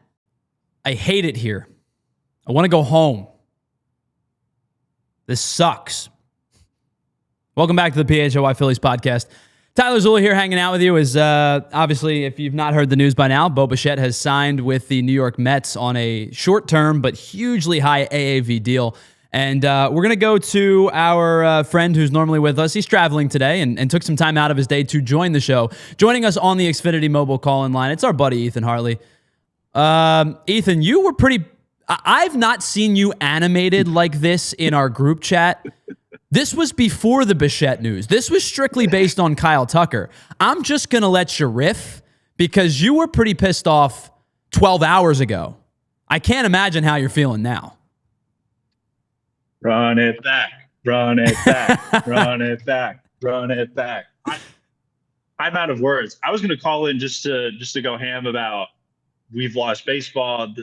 I hate it here. I want to go home. This sucks. Welcome back to the PHLY Phillies podcast. Tyler Zula here hanging out with you. Is obviously, if you've not heard the news by now, Bichette has signed with the New York Mets on a short-term but hugely high AAV deal. And we're going to go to our friend who's normally with us. He's traveling today and took some time out of his day to join the show. Joining us on the Xfinity mobile call-in line, it's our buddy Ethan Hartley. Ethan, you were pretty... I've not seen you animated like this in our group chat. This was before the Bichette news. This was strictly based on Kyle Tucker. I'm just going to let you riff because you were pretty pissed off 12 hours ago. I can't imagine how you're feeling now. Run it back, run it back, run it back, run it back. I'm out of words. I was going to call in just to go ham about we've lost baseball.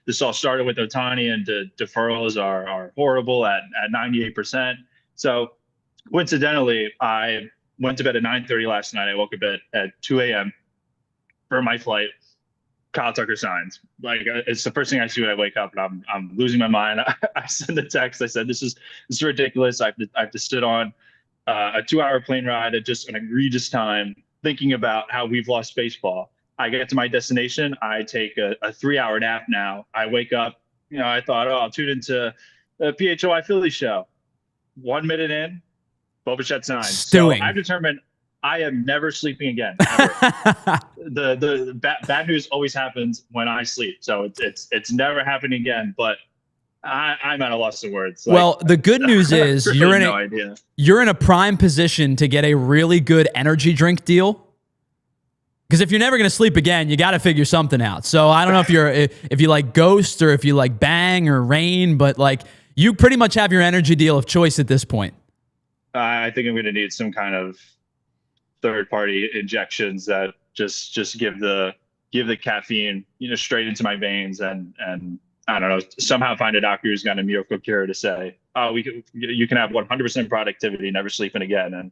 This all started with Ohtani, and the deferrals are horrible at 98%. So coincidentally, I went to bed at 9:30 last night. I woke up at 2 a.m. for my flight. Kyle Tucker signs. Like, it's the first thing I see when I wake up, and I'm losing my mind. I sent a text. I said, this is ridiculous. I have to sit on a 2-hour plane ride at just an egregious time thinking about how we've lost baseball. I get to my destination. I take a 3-hour nap now. I wake up, I thought, I'll tune into the PHLY Phillies show. 1 minute in, Bichette signs. Stewing. So I've determined I am never sleeping again. Ever. the bad news always happens when I sleep. So it's never happening again. But I'm at a loss of words. Well, the good news is really you're in a prime position to get a really good energy drink deal. Because if you're never going to sleep again, you got to figure something out. So I don't know if you like Ghost or if you like Bang or Rain, but like you pretty much have your energy deal of choice at this point. I think I'm going to need some kind of third-party injections that just give the caffeine, straight into my veins, and I don't know, somehow find a doctor who's got a miracle cure to say, oh, you can have 100% productivity, never sleeping again, and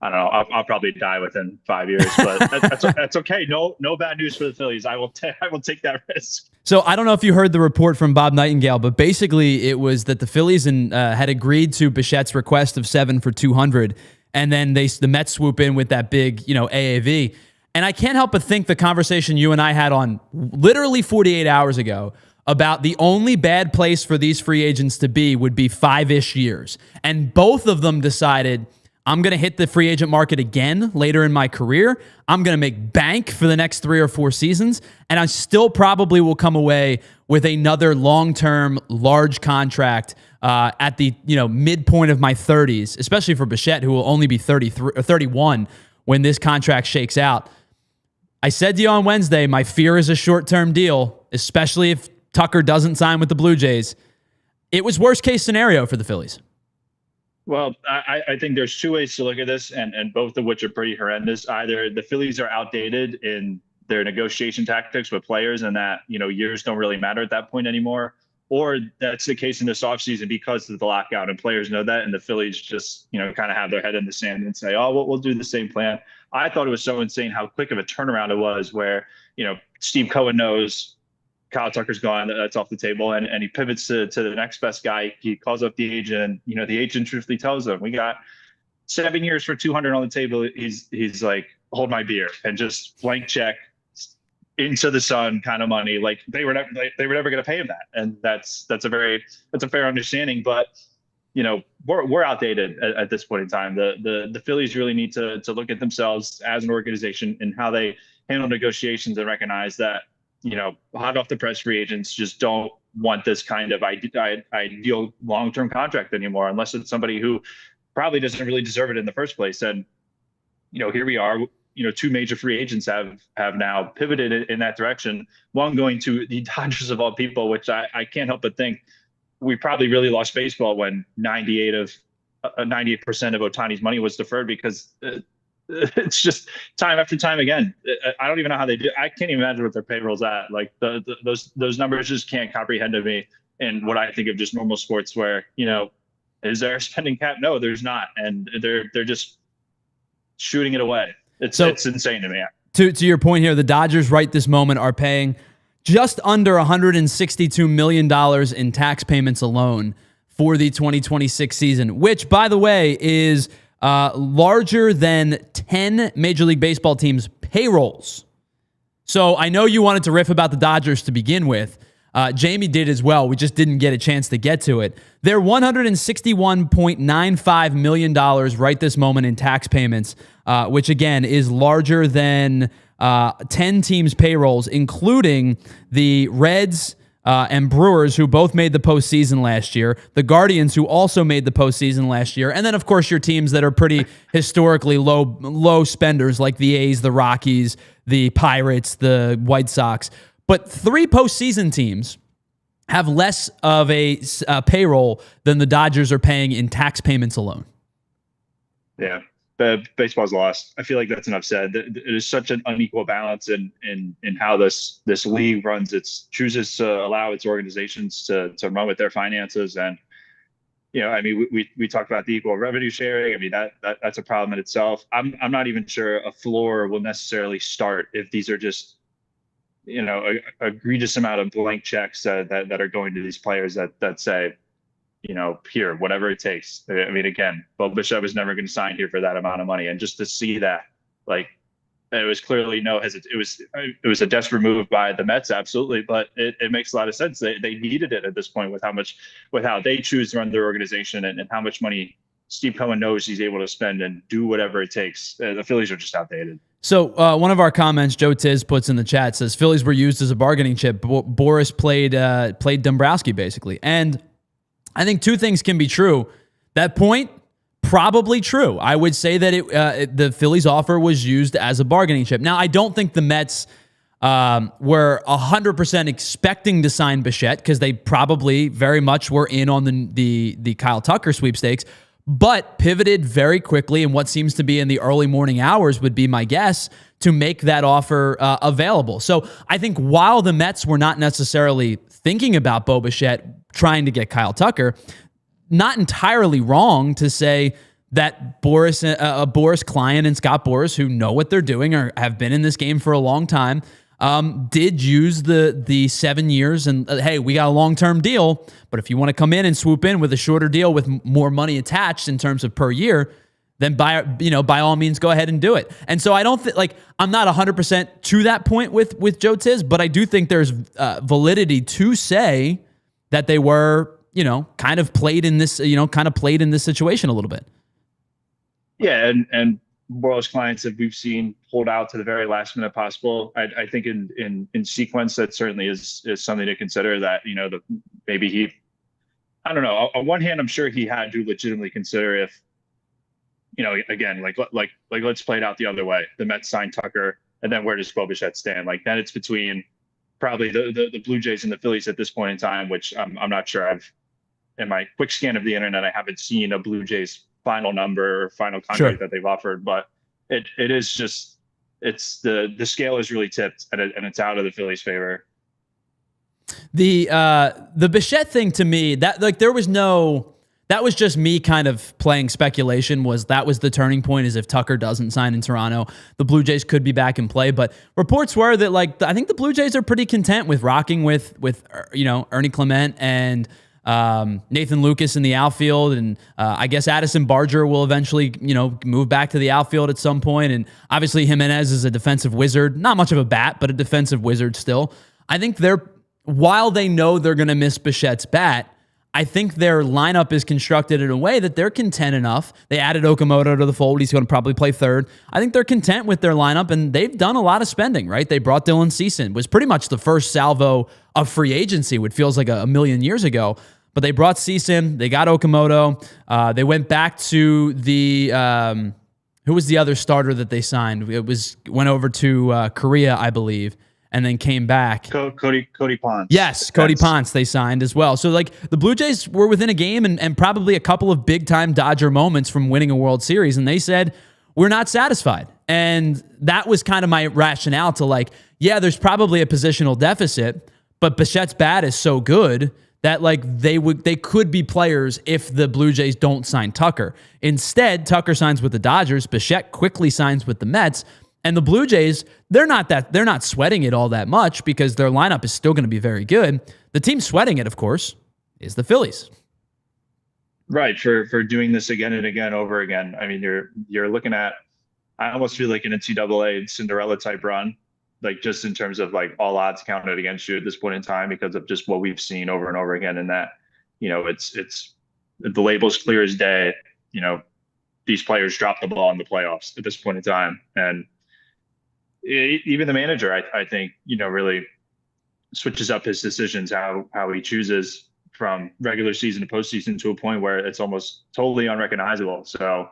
I don't know. I'll probably die within 5 years, but that's okay. No bad news for the Phillies. I will take that risk. So I don't know if you heard the report from Bob Nightingale, but basically it was that the Phillies had agreed to Bichette's request of 7 for $200, and then the Mets swoop in with that big AAV. And I can't help but think the conversation you and I had on literally 48 hours ago about the only bad place for these free agents to be would be 5-ish years, and both of them decided, I'm going to hit the free agent market again later in my career. I'm going to make bank for the next 3 or 4 seasons, and I still probably will come away with another long-term, large contract at the midpoint of my 30s, especially for Bichette, who will only be 33 or 31 when this contract shakes out. I said to you on Wednesday, my fear is a short-term deal, especially if Tucker doesn't sign with the Blue Jays. It was worst-case scenario for the Phillies. Well, I think there's two ways to look at this, and both of which are pretty horrendous. Either the Phillies are outdated in their negotiation tactics with players and that, years don't really matter at that point anymore, or that's the case in this offseason because of the lockout and players know that, and the Phillies just, kind of have their head in the sand and say, oh, we'll do the same plan. I thought it was so insane how quick of a turnaround it was where, Steve Cohen knows Kyle Tucker's gone, that's off the table, and he pivots to the next best guy. He calls up the agent, the agent truthfully tells him, we got 7 years for 200 on the table. He's like, hold my beer, and just blank check into the sun kind of money. Like they were never going to pay him that. And that's a fair understanding, but we're outdated at this point in time. The Phillies really need to look at themselves as an organization and how they handle negotiations and recognize that, hot off the press free agents just don't want this kind of ideal long-term contract anymore, unless it's somebody who probably doesn't really deserve it in the first place. And, here we are, two major free agents have now pivoted in that direction. One going to the Dodgers of all people, which I can't help but think we probably really lost baseball when 98% of Ohtani's money was deferred, because it's just time after time again. I don't even know how they do. I can't even imagine what their payroll's at. Like those numbers just can't comprehend to me. And what I think of just normal sports where, is there a spending cap? No, there's not. And they're just shooting it away. It's insane to me. To your point here, the Dodgers right this moment are paying just under $162 million in tax payments alone for the 2026 season, which, by the way, is larger than 10 Major League Baseball teams' payrolls. So I know you wanted to riff about the Dodgers to begin with. Jamie did as well. We just didn't get a chance to get to it. They're $161.95 million right this moment in tax payments, which, again, is larger than 10 teams' payrolls, including the Reds and Brewers, who both made the postseason last year, the Guardians, who also made the postseason last year, and then, of course, your teams that are pretty historically low spenders, like the A's, the Rockies, the Pirates, the White Sox. But 3 postseason teams have less of a payroll than the Dodgers are paying in tax payments alone. Yeah. The baseball's lost. I feel like that's enough said. It is such an unequal balance in how this league chooses to allow its organizations to run with their finances. And, we talked about the equal revenue sharing. I mean, that's a problem in itself. I'm not even sure a floor will necessarily start if these are just, egregious amount of blank checks that are going to these players that say, here, whatever it takes. I mean, again, Bichette was never going to sign here for that amount of money. And just to see that, like, it was clearly it was a desperate move by the Mets, absolutely. But it makes a lot of sense. They needed it at this point with how they choose to run their organization and how much money Steve Cohen knows he's able to spend and do whatever it takes. The Phillies are just outdated. So one of our comments, Joe Tiz puts in the chat, says Phillies were used as a bargaining chip. Boris played Dombrowski, basically. And I think two things can be true. That point, probably true. I would say that the Phillies offer was used as a bargaining chip. Now, I don't think the Mets were 100% expecting to sign Bichette, because they probably very much were in on the Kyle Tucker sweepstakes, but pivoted very quickly in what seems to be in the early morning hours, would be my guess, to make that offer available. So I think while the Mets were not necessarily thinking about Bo Bichette trying to get Kyle Tucker, not entirely wrong to say that Boris Klein and Scott Boras, who know what they're doing or have been in this game for a long time, did use the 7 years and, hey, we got a long-term deal, but if you want to come in and swoop in with a shorter deal with more money attached in terms of per year, then by all means, go ahead and do it. And so I don't think, I'm not 100% to that point with Joe Tiz, but I do think there's validity to say that they were, kind of played in this situation a little bit. Yeah. And Boros clients that we've seen hold out to the very last minute possible. I think in sequence, that certainly is something to consider, that, maybe I don't know. On one hand, I'm sure he had to legitimately consider if again, like let's play it out the other way. The Mets sign Tucker, and then where does Bichette stand? Like then it's between probably the Blue Jays and the Phillies at this point in time, which I'm not sure. In my quick scan of the internet, I haven't seen a Blue Jays final number or final contract that they've offered, but it is just the scale is really tipped and it's out of the Phillies' favor. The Bichette thing to me, that was just me kind of playing speculation. That was the turning point, is if Tucker doesn't sign in Toronto, the Blue Jays could be back in play. But reports were that I think the Blue Jays are pretty content with rocking with Ernie Clement and Nathan Lucas in the outfield, and I guess Addison Barger will eventually move back to the outfield at some point. And obviously Jimenez is a defensive wizard, not much of a bat, but a defensive wizard still. I think while they know they're going to miss Bichette's bat, I think their lineup is constructed in a way that they're content enough. They added Okamoto to the fold. He's going to probably play third. I think they're content with their lineup, and they've done a lot of spending, right? They brought Dylan Ceason. It was pretty much the first salvo of free agency, which feels like a million years ago. But they brought Ceason. They got Okamoto. They went back to the who was the other starter that they signed? Went over to Korea, I believe, and then came back. Cody Ponce. Yes, Cody Ponce they signed as well. So the Blue Jays were within a game and probably a couple of big-time Dodger moments from winning a World Series, and they said, we're not satisfied. And that was kind of my rationale to there's probably a positional deficit, but Bichette's bat is so good that they could be players if the Blue Jays don't sign Tucker. Instead, Tucker signs with the Dodgers, Bichette quickly signs with the Mets, and the Blue Jays, they're not sweating it all that much because their lineup is still going to be very good. The team sweating it, of course, is the Phillies. Right, for doing this again and again over again. I mean, you're looking at, I almost feel like an NCAA Cinderella type run, just in terms of all odds counted against you at this point in time because of just what we've seen over and over again. And that, it's the label's clear as day. These players drop the ball in the playoffs at this point in time, and even the manager, I think, really switches up his decisions, how he chooses from regular season to postseason to a point where it's almost totally unrecognizable. So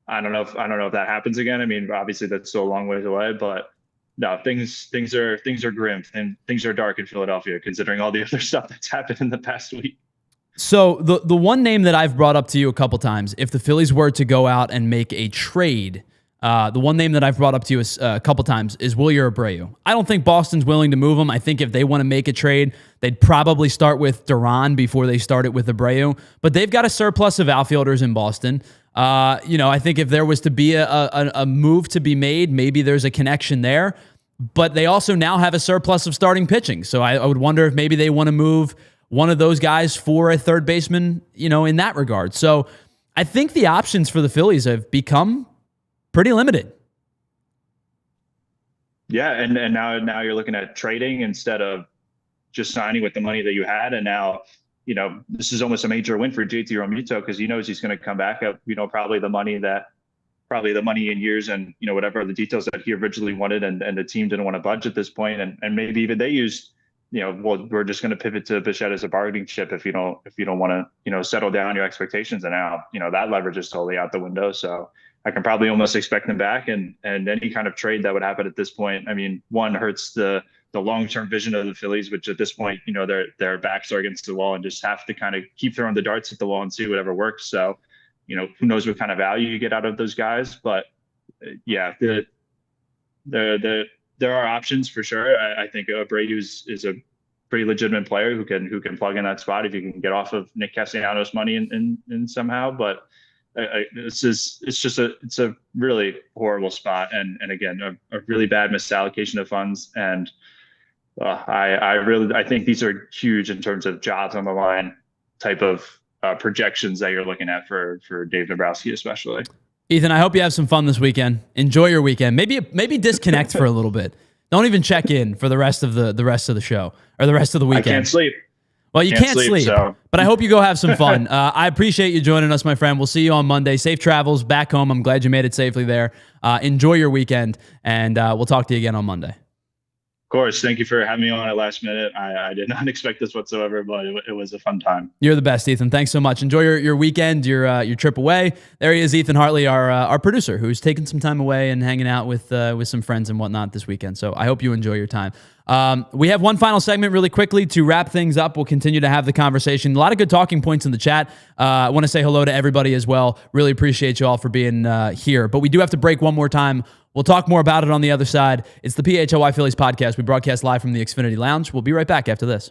I don't know if that happens again. I mean, obviously that's still a long ways away, but no, things are grim and things are dark in Philadelphia, considering all the other stuff that's happened in the past week. So the one name that I've brought up to you a couple times, if the Phillies were to go out and make a trade, the one name that I've brought up to you a couple times is Wilyer Abreu. I don't think Boston's willing to move him. I think if they want to make a trade, they'd probably start with Duran before they started with Abreu. But they've got a surplus of outfielders in Boston. I think if there was to be a move to be made, maybe there's a connection there. But they also now have a surplus of starting pitching. So I would wonder if maybe they want to move one of those guys for a third baseman, in that regard. So I think the options for the Phillies have become pretty limited. Yeah, and now you're looking at trading instead of just signing with the money that you had. And now, this is almost a major win for JT Realmuto because he knows he's going to come back at, probably the money in years and, whatever the details that he originally wanted and the team didn't want to budge at this point. And maybe even they used, well, we're just going to pivot to Bichette as a bargaining chip if you don't want to, settle down your expectations. And now, that leverage is totally out the window. So I can probably almost expect them back, and any kind of trade that would happen at this point, I mean, one, hurts the long-term vision of the Phillies, which at this point, their backs are against the wall and just have to kind of keep throwing the darts at the wall and see whatever works. So, who knows what kind of value you get out of those guys, but yeah, there are options for sure. I think Abreu is a pretty legitimate player who can plug in that spot if you can get off of Nick Castellanos' money and somehow, but it's a really horrible spot, and again a really bad misallocation of funds, and I think these are huge in terms of jobs on the line type of projections that you're looking at for Dave Dombrowski especially. Ethan, I hope you have some fun this weekend. Enjoy your weekend. Maybe disconnect for a little bit. Don't even check in for the rest of the show or the rest of the weekend. I can't sleep. Well, you can't sleep, so. But I hope you go have some fun. I appreciate you joining us, my friend. We'll see you on Monday. Safe travels back home. I'm glad you made it safely there. Enjoy your weekend, and we'll talk to you again on Monday. course. Thank you for having me on at last minute. I did not expect this whatsoever, but it was a fun time. You're the best, Ethan. Thanks so much. Enjoy your weekend, your trip away. There he is, Ethan Hartley, our producer, who's taking some time away and hanging out with some friends and whatnot this weekend. So I hope you enjoy your time. We have one final segment really quickly to wrap things up. We'll continue to have the conversation. A lot of good talking points in the chat. I want to say hello to everybody as well. Really appreciate you all for being here. But we do have to break one more time. We'll talk more about it on the other side. It's the PHLY Phillies podcast. We broadcast live from the Xfinity Lounge. We'll be right back after this.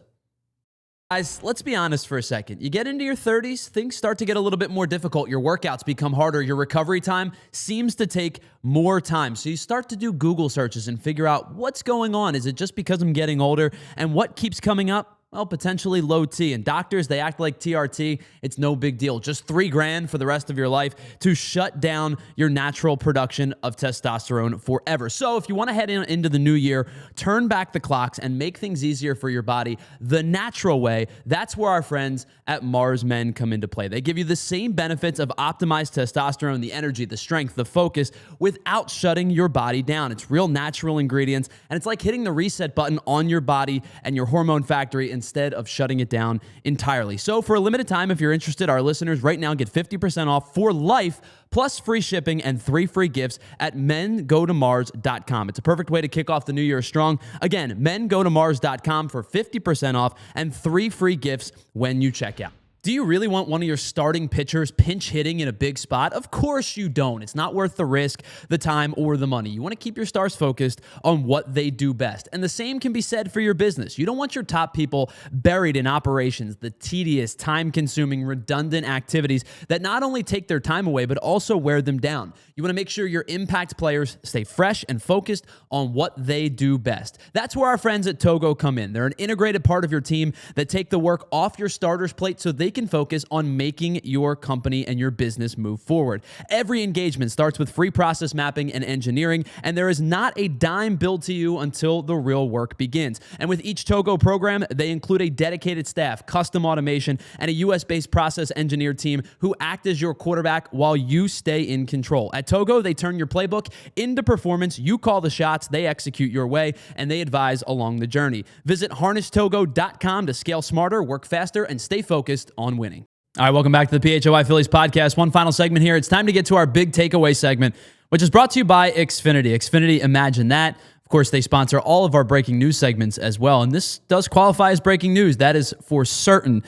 Guys, let's be honest for a second. You get into your 30s, things start to get a little bit more difficult. Your workouts become harder. Your recovery time seems to take more time. So you start to do Google searches and figure out what's going on. Is it just because I'm getting older? And what keeps coming up? Well, potentially low T. And doctors, they act like TRT. It's no big deal. Just $3,000 for the rest of your life to shut down your natural production of testosterone forever. So if you want to head into the new year, turn back the clocks and make things easier for your body the natural way, that's where our friends at Mars Men come into play. They give you the same benefits of optimized testosterone, the energy, the strength, the focus, without shutting your body down. It's real natural ingredients, and it's like hitting the reset button on your body and your hormone factory instead of shutting it down entirely. So for a limited time, if you're interested, our listeners right now get 50% off for life, plus free shipping and 3 free gifts at mengotomars.com. It's a perfect way to kick off the new year strong. Again, mengotomars.com for 50% off and 3 free gifts when you check out. Do you really want one of your starting pitchers pinch hitting in a big spot? Of course you don't. It's not worth the risk, the time, or the money. You want to keep your stars focused on what they do best. And the same can be said for your business. You don't want your top people buried in operations, the tedious, time-consuming, redundant activities that not only take their time away, but also wear them down. You want to make sure your impact players stay fresh and focused on what they do best. That's where our friends at Togo come in. They're an integrated part of your team that take the work off your starter's plate so they can focus on making your company and your business move forward. Every engagement starts with free process mapping and engineering, and there is not a dime billed to you until the real work begins. And with each Togo program, they include a dedicated staff, custom automation, and a US-based process engineer team who act as your quarterback while you stay in control. At Togo, they turn your playbook into performance. You call the shots, they execute your way, and they advise along the journey. Visit harnesstogo.com to scale smarter, work faster, and stay focused on winning. All right, welcome back to the PHLY Phillies podcast. One final segment here. It's time to get to our big takeaway segment, which is brought to you by Xfinity. Xfinity, imagine that. Of course, they sponsor all of our breaking news segments as well, and this does qualify as breaking news. That is for certain.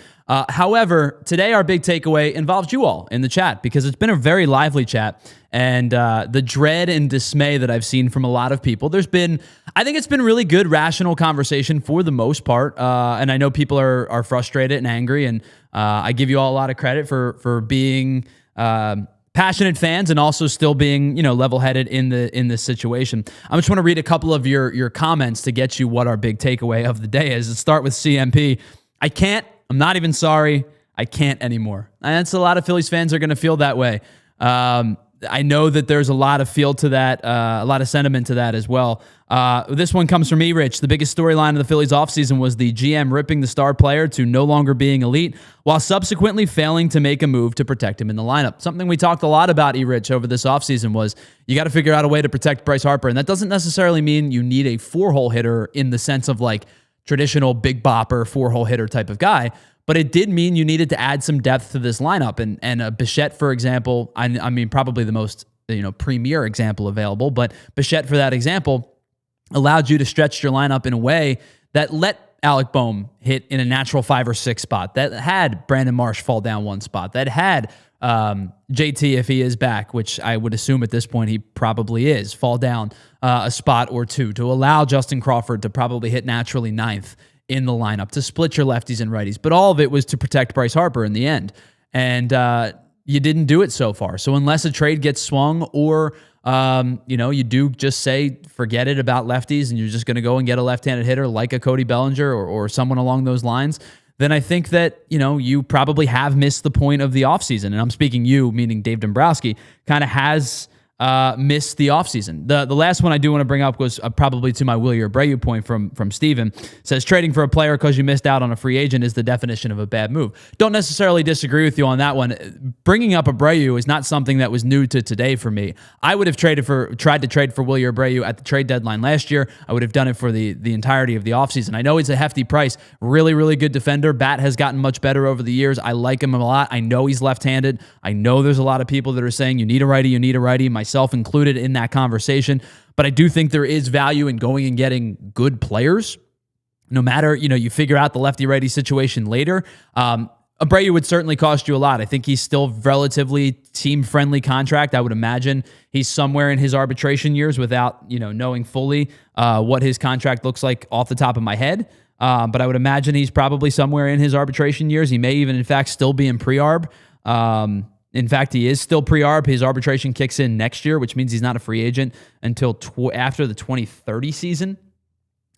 However, today our big takeaway involves you all in the chat because it's been a very lively chat, and the dread and dismay that I've seen from a lot of people. I think it's been really good, rational conversation for the most part, and I know people are frustrated and angry, and I give you all a lot of credit for being passionate fans and also still being, level-headed in this situation. I just want to read a couple of your comments to get you what our big takeaway of the day is. Let's start with CMP. I'm not even sorry. I can't anymore. And that's a lot of Phillies fans are going to feel that way. I know that there's a lot of feel to that, a lot of sentiment to that as well. This one comes from me, Rich. The biggest storyline of the Phillies offseason was the GM ripping the star player to no longer being elite while subsequently failing to make a move to protect him in the lineup. Something we talked a lot about, Rich, over this offseason was you got to figure out a way to protect Bryce Harper. And that doesn't necessarily mean you need a 4-hole hitter in the sense of like traditional big bopper 4-hole hitter type of guy. But it did mean you needed to add some depth to this lineup. And Bichette, for example, I mean, probably the most premier example available, but Bichette, for that example, allowed you to stretch your lineup in a way that let Alec Boehm hit in a natural 5 or 6 spot, that had Brandon Marsh fall down 1 spot, that had JT, if he is back, which I would assume at this point he probably is, fall down a spot or 2, to allow Justin Crawford to probably hit naturally 9th in the lineup, to split your lefties and righties. But all of it was to protect Bryce Harper in the end. And you didn't do it so far. So unless a trade gets swung or, you do just say, forget it about lefties and you're just going to go and get a left-handed hitter like a Cody Bellinger or someone along those lines, then I think that, you probably have missed the point of the offseason. And I'm speaking you, meaning Dave Dombrowski, kind of has missed the offseason. The last one I do want to bring up was probably to my Willie Abreu point from Steven. Says trading for a player because you missed out on a free agent is the definition of a bad move. Don't necessarily disagree with you on that one. Bringing up Abreu is not something that was new to today for me. I would have tried to trade for Willie Abreu at the trade deadline last year. I would have done it for the entirety of the offseason. I know it's a hefty price. Really, really good defender. Bat has gotten much better over the years. I like him a lot. I know he's left-handed. I know there's a lot of people that are saying you need a righty, myself included in that conversation. But I do think there is value in going and getting good players. No matter, you figure out the lefty-righty situation later. Abreu would certainly cost you a lot. I think he's still relatively team-friendly contract. I would imagine he's somewhere in his arbitration years without, knowing fully what his contract looks like off the top of my head. But I would imagine he's probably somewhere in his arbitration years. He may even, in fact, still be in pre-arb. In fact, he is still pre-arb. His arbitration kicks in next year, which means he's not a free agent until after the 2030 season.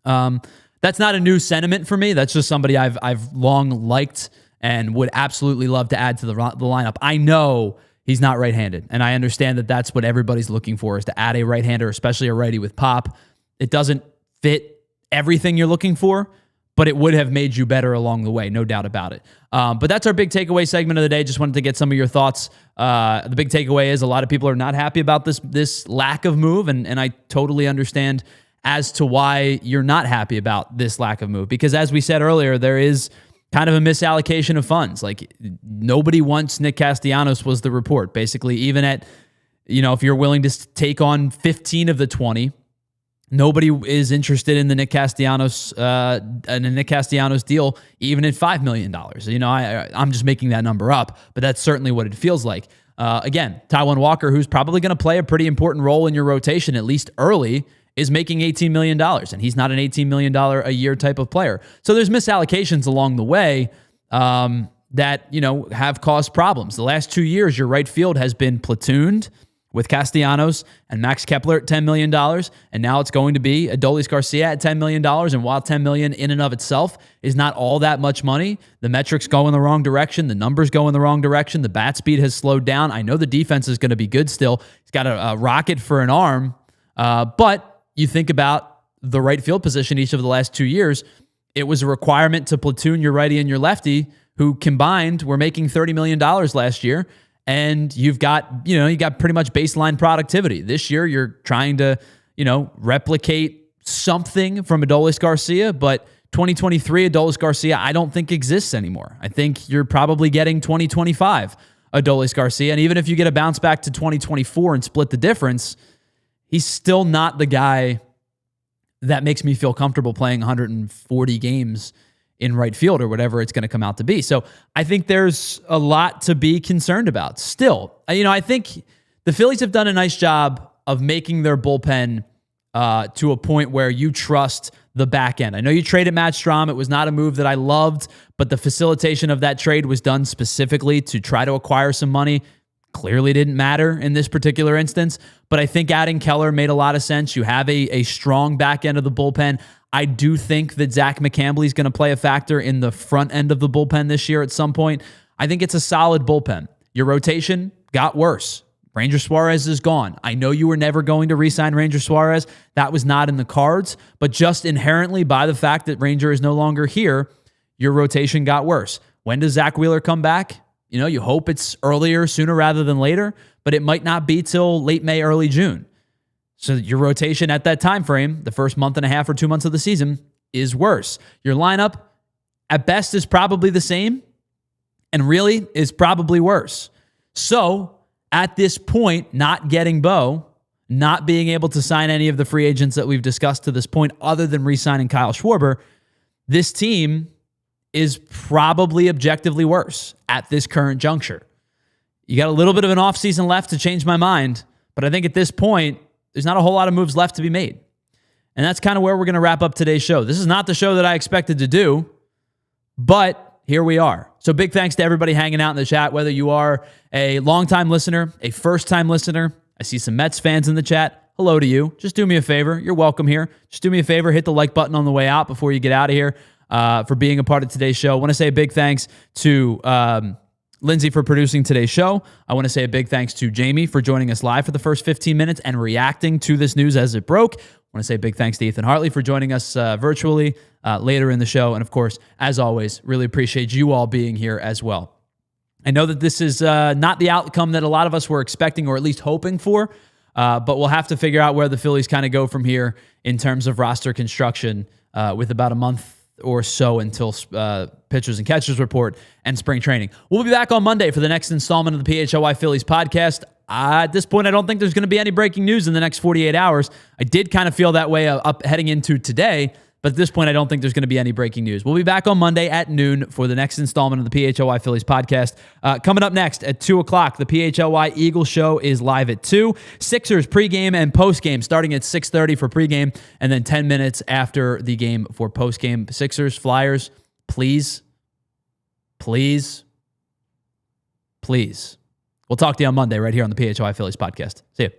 That's not a new sentiment for me. That's just somebody I've long liked and would absolutely love to add to the lineup. I know he's not right-handed, and I understand that that's what everybody's looking for, is to add a right-hander, especially a righty with pop. It doesn't fit everything you're looking for, but it would have made you better along the way, no doubt about it. But that's our big takeaway segment of the day. Just wanted to get some of your thoughts. The big takeaway is a lot of people are not happy about this lack of move, and I totally understand as to why you're not happy about this lack of move. Because as we said earlier, there is kind of a misallocation of funds. Like, nobody wants Nick Castellanos was the report. Basically, even at, if you're willing to take on 15 of the 20, nobody is interested in the Nick Castellanos deal, even at $5 million. I'm just making that number up, but that's certainly what it feels like. Again, Taijuan Walker, who's probably going to play a pretty important role in your rotation, at least early, is making $18 million, and he's not an $18 million a year type of player. So there's misallocations along the way that, have caused problems. The last 2 years, your right field has been platooned with Castellanos and Max Kepler at $10 million, and now it's going to be Adolis Garcia at $10 million, and while $10 million in and of itself is not all that much money, the metrics go in the wrong direction, the numbers go in the wrong direction, the bat speed has slowed down. I know the defense is going to be good still. He's got a rocket for an arm, but you think about the right field position each of the last 2 years, it was a requirement to platoon your righty and your lefty, who combined were making $30 million last year. And you got pretty much baseline productivity. This year, you're trying to, replicate something from Adolis Garcia, but 2023 Adolis Garcia, I don't think exists anymore. I think you're probably getting 2025 Adolis Garcia. And even if you get a bounce back to 2024 and split the difference, he's still not the guy that makes me feel comfortable playing 140 games in right field or whatever it's going to come out to be. So I think there's a lot to be concerned about. Still, I think the Phillies have done a nice job of making their bullpen to a point where you trust the back end. I know you traded Matt Strahm. It was not a move that I loved, but the facilitation of that trade was done specifically to try to acquire some money. Clearly didn't matter in this particular instance, but I think adding Keller made a lot of sense. You have a strong back end of the bullpen. I do think that Zach McCambley is going to play a factor in the front end of the bullpen this year at some point. I think it's a solid bullpen. Your rotation got worse. Ranger Suarez is gone. I know you were never going to re-sign Ranger Suarez. That was not in the cards, but just inherently by the fact that Ranger is no longer here, your rotation got worse. When does Zach Wheeler come back? You hope it's sooner rather than later, but it might not be till late May, early June. So your rotation at that time frame, the first month and a half or 2 months of the season, is worse. Your lineup, at best, is probably the same, and really is probably worse. So at this point, not getting Bo, not being able to sign any of the free agents that we've discussed to this point other than re-signing Kyle Schwarber, this team is probably objectively worse at this current juncture. You got a little bit of an offseason left to change my mind, but I think at this point, there's not a whole lot of moves left to be made. And that's kind of where we're going to wrap up today's show. This is not the show that I expected to do, but here we are. So big thanks to everybody hanging out in the chat, whether you are a longtime listener, a first-time listener. I see some Mets fans in the chat. Hello to you. Just do me a favor. You're welcome here. Just do me a favor. Hit the like button on the way out before you get out of here for being a part of today's show. I want to say a big thanks to Lindsay for producing today's show. I want to say a big thanks to Jamie for joining us live for the first 15 minutes and reacting to this news as it broke. I want to say a big thanks to Ethan Hartley for joining us virtually later in the show. And of course, as always, really appreciate you all being here as well. I know that this is not the outcome that a lot of us were expecting or at least hoping for, but we'll have to figure out where the Phillies kind of go from here in terms of roster construction with about a month or so until pitchers and catchers report and spring training. We'll be back on Monday for the next installment of the PHLY Phillies podcast. At this point, I don't think there's going to be any breaking news in the next 48 hours. I did kind of feel that way up heading into today, but at this point, I don't think there's going to be any breaking news. We'll be back on Monday at noon for the next installment of the PHLY Phillies podcast. Coming up next at 2 o'clock, the PHLY Eagles show is live at 2. Sixers pregame and postgame starting at 6:30 for pregame, and then 10 minutes after the game for postgame. Sixers, Flyers, please. We'll talk to you on Monday right here on the PHLY Phillies podcast. See you.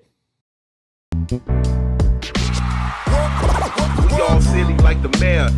We all silly like the mayor.